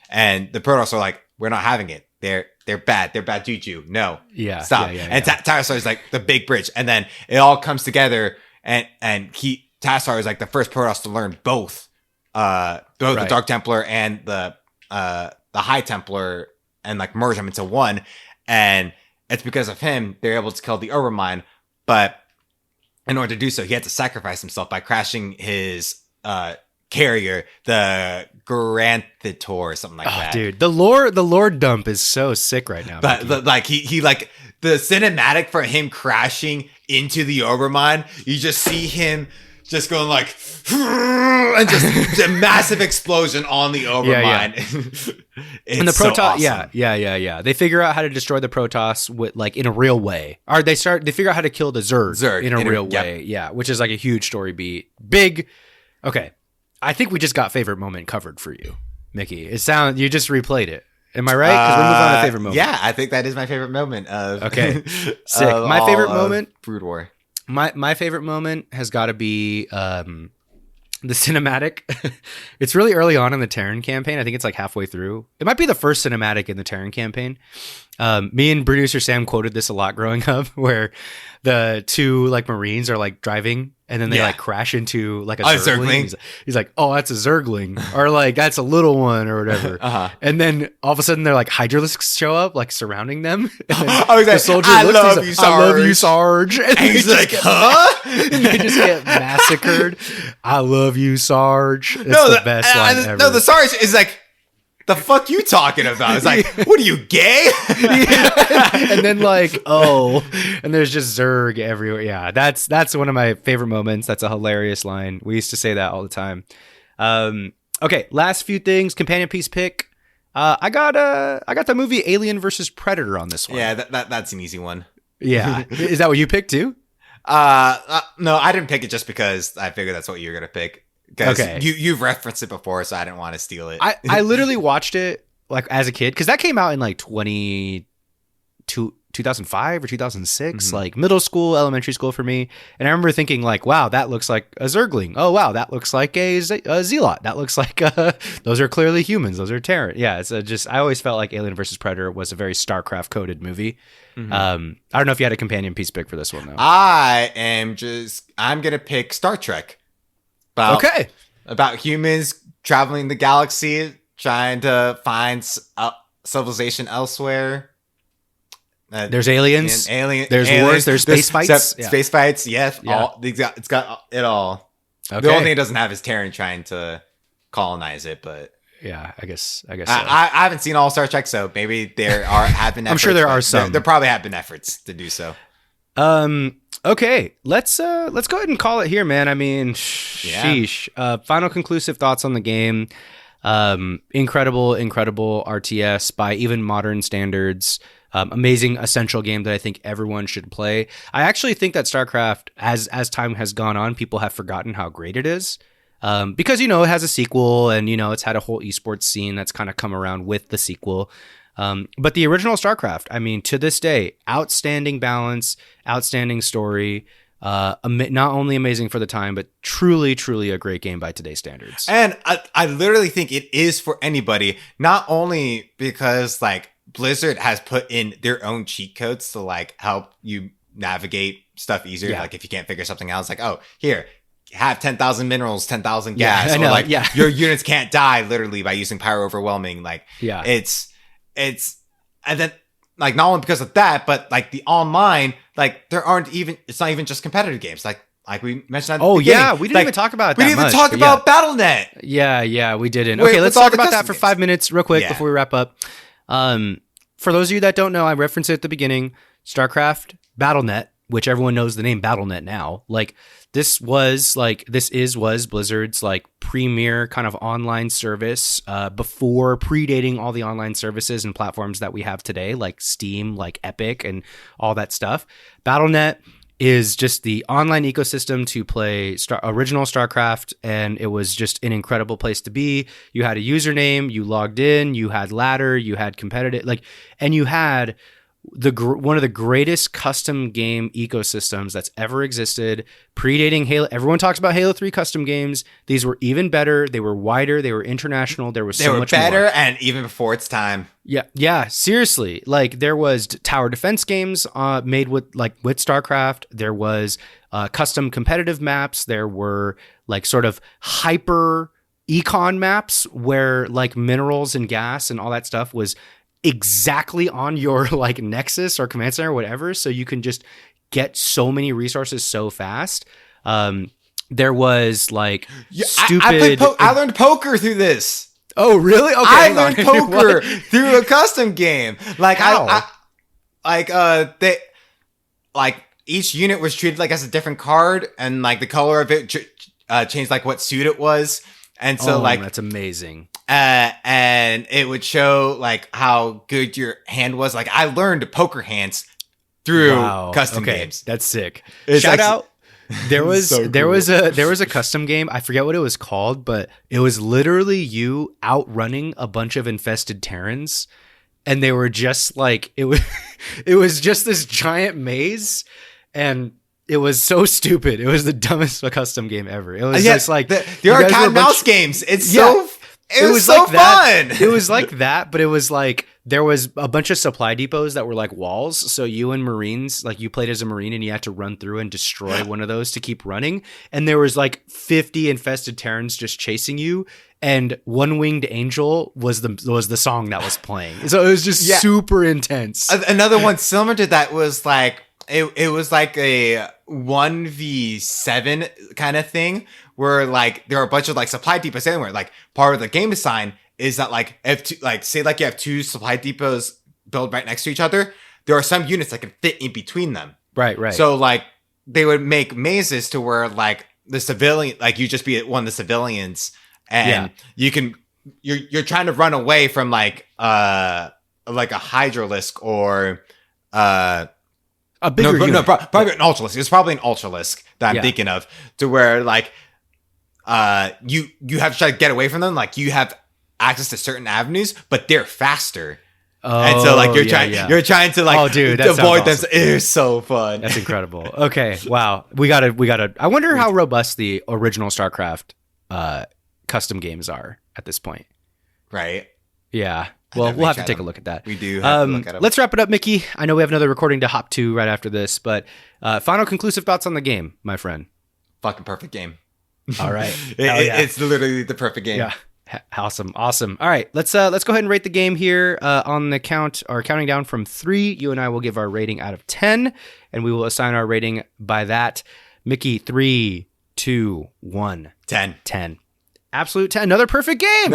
And the Protoss are like, we're not having it. They're bad. They're bad juju. No. Yeah. Stop. And Tassadar is like the big bridge. And then it all comes together, and Tassadar is like the first Protoss to learn both the Dark Templar and the High Templar, and like merge them into one. And it's because of him they're able to kill the Overmind. But in order to do so, he had to sacrifice himself by crashing his carrier, the Granthator or something like that. Dude, the lore dump is so sick right now. But like he like the cinematic for him crashing into the Overmind, you just see him just going like, and just a massive explosion on the Overmind. And the Protoss, so awesome. yeah. They figure out how to destroy the Protoss with like in a real way. Or they figure out how to kill the Zerg in a real way. Yeah, which is like a huge story beat. Big. Okay, I think we just got favorite moment covered for you, Mickey. You just replayed it. Am I right? Because we move on to favorite moment. Yeah, I think that is my favorite moment of. Okay, sick. My favorite moment. Brood War. My favorite moment has got to be the cinematic. It's really early on in the Terran campaign. I think it's like halfway through. It might be the first cinematic in the Terran campaign. Me and producer Sam quoted this a lot growing up, where the two like Marines are like driving and then they like crash into like a Zergling. He's like, oh, that's a Zergling, or like that's a little one or whatever. And then all of a sudden they're like hydralisks show up like surrounding them. The soldier I looks, love like, you, Sarge. I love you, Sarge. And he's like, huh? And they just get massacred. I love you, Sarge. It's the best line ever. No, the Sarge is like, the fuck you talking about? It's like, what are you, gay? And then like, oh, and there's just Zerg everywhere. Yeah, that's one of my favorite moments. That's a hilarious line. We used to say that all the time. Okay, last few things. Companion piece pick. I got the movie Alien versus Predator on this one. Yeah, that's an easy one. Yeah, is that what you picked too? No, I didn't pick it just because I figured that's what you're gonna pick. Because you've referenced it before, so I didn't want to steal it. I literally watched it like as a kid, because that came out in like 2005 or 2006, like middle school, elementary school for me. And I remember thinking like, wow, that looks like a Zergling. Oh, wow, that looks like a Zealot. That looks like those are clearly humans. Those are Terran. Yeah, it's just, I always felt like Alien versus Predator was a very Starcraft coded movie. I don't know if you had a companion piece pick for this one though. I'm gonna pick Star Trek. About humans traveling the galaxy, trying to find civilization elsewhere. There's aliens. There's aliens. Wars. There's space fights. Space fights. Yes. Yeah. It's got it all. Okay. The only thing it doesn't have is Terran trying to colonize it, but yeah, I guess. So. I haven't seen all Star Trek, so maybe there have been efforts. I'm sure there are some. There probably have been efforts to do so. Okay, let's go ahead and call it here, man. I mean, sheesh. Final conclusive thoughts on the game. Incredible RTS by even modern standards. Amazing essential game that I think everyone should play. I actually think that StarCraft, as time has gone on, people have forgotten how great it is. Because, it has a sequel and, it's had a whole esports scene that's kind of come around with the sequel. But the original StarCraft, I mean, to this day, outstanding balance, outstanding story, not only amazing for the time, but truly, truly a great game by today's standards. And I literally think it is for anybody, not only because like Blizzard has put in their own cheat codes to like help you navigate stuff easier. Yeah. Like if you can't figure something out, it's like, oh, here, have 10,000 minerals, 10,000 gas. Yeah, I know. Or like your units can't die literally by using pyro overwhelming. Like it's and then like not only because of that, but like the online, like it's not even just competitive games. Like we mentioned at the beginning. Yeah, we didn't even talk about that. We didn't even talk about Battle.net. Yeah, we didn't. Okay, let's talk about that for 5 minutes real quick before we wrap up. For those of you that don't know, I referenced it at the beginning, StarCraft, Battle.net, which everyone knows the name Battle.net now. Like this was Blizzard's like premier kind of online service predating all the online services and platforms that we have today, like Steam, like Epic and all that stuff. Battle.net is just the online ecosystem to play original StarCraft, and it was just an incredible place to be. You had a username, you logged in, you had ladder, you had competitive, and you had one of the greatest custom game ecosystems that's ever existed, predating Halo. Everyone talks about Halo 3 custom games. These were even better. They were wider. They were international. There was so much more. They were better and even before its time. Yeah. Seriously, like there was tower defense games made with StarCraft. There was custom competitive maps. There were like sort of hyper econ maps where like minerals and gas and all that stuff was exactly on your like Nexus or Command Center or whatever, so you can just get so many resources so fast. There was like stupid. I learned poker through this. Oh, really? Okay, I learned poker through a custom game. Like how? They like each unit was treated like as a different card, and like the color of it changed like what suit it was, and so that's amazing. And it would show like how good your hand was. Like I learned poker hands through custom games. That's sick. Shout out. There was a custom game. I forget what it was called, but it was literally you outrunning a bunch of infested Terrans, and they were just like it was just this giant maze, and It was so stupid. It was the dumbest custom game ever. It was just like there are cat and mouse games. It was so like fun. It was like that, but it was like there was a bunch of supply depots that were like walls. So you and Marines, like you played as a Marine and you had to run through and destroy one of those to keep running. And there was like 50 infested Terrans just chasing you. And One Winged Angel was the song that was playing. So it was just super intense. Another one similar to that was like, it was like a 1v7 kind of thing where like there are a bunch of like supply depots anywhere. Like part of the game design is that like if say like you have two supply depots built right next to each other, there are some units that can fit in between them. Right. So like they would make mazes to where like the civilian, like you just be one of the civilians and you can you're trying to run away from like a hydralisk or a bigger unit. Probably an ultralisk. It's probably an ultralisk that I'm thinking of, to where like you have to try to get away from them. Like you have access to certain avenues, but they're faster. And so like you're trying to like avoid them. It is so fun. That's incredible. Okay, wow. We gotta. I wonder how robust the original StarCraft custom games are at this point. Right. Yeah. Well, we'll have to take a look at that. We do have to look at them. Let's wrap it up, Mickey. I know we have another recording to hop to right after this, but final conclusive thoughts on the game, my friend. Fucking perfect game. All right. It's literally the perfect game. Yeah. Awesome. All right. Let's go ahead and rate the game here on the counting down from 3. You and I will give our rating out of 10, and we will assign our rating by that. Mickey, 3, 2, 1. 10. Absolute 10. Another perfect game. We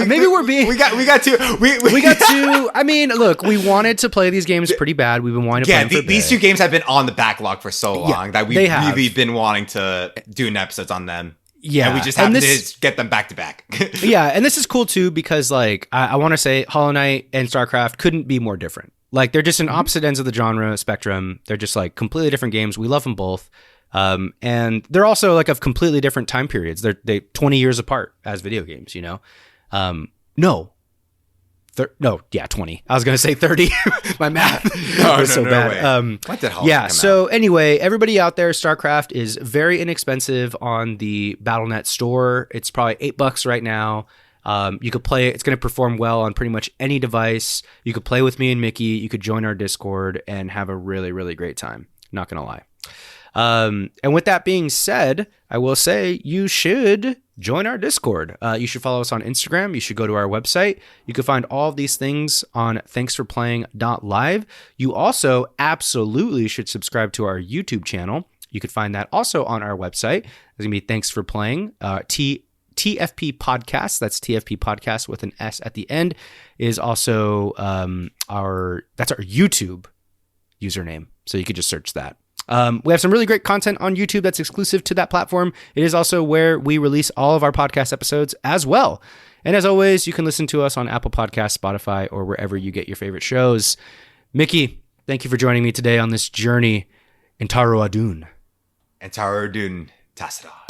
got to. I mean, look, we wanted to play these games pretty bad. We've been wanting to play them for a bit. These two games have been on the backlog for so long that we've really been wanting to do an episodes on them. Yeah. And we just have to get them back to back. Yeah. And this is cool too, because like, I want to say Hollow Knight and StarCraft couldn't be more different. Like they're just in opposite ends of the genre spectrum. They're just like completely different games. We love them both. And they're also like of completely different time periods. They 20 years apart as video games, you know? 20. I was going to say 30. My math was so bad. What the hell? So anyway, everybody out there, StarCraft is very inexpensive on the BattleNet store. It's probably $8 right now. You could play it. It's going to perform well on pretty much any device. You could play with me and Mickey. You could join our Discord and have a really, really great time. Not going to lie. And with that being said, I will say you should join our Discord. You should follow us on Instagram. You should go to our website. You can find all of these things on thanksforplaying.live. You also absolutely should subscribe to our YouTube channel. You could find that also on our website. It's going to be Thanks for Playing. TFP Podcast, that's TFP Podcast with an S at the end, is also our YouTube username. So you could just search that. We have some really great content on YouTube that's exclusive to that platform. It is also where we release all of our podcast episodes as well. And as always, you can listen to us on Apple Podcasts, Spotify, or wherever you get your favorite shows. Mickey, thank you for joining me today on this journey in Taro Adun. And Taro Adun, Tassadar.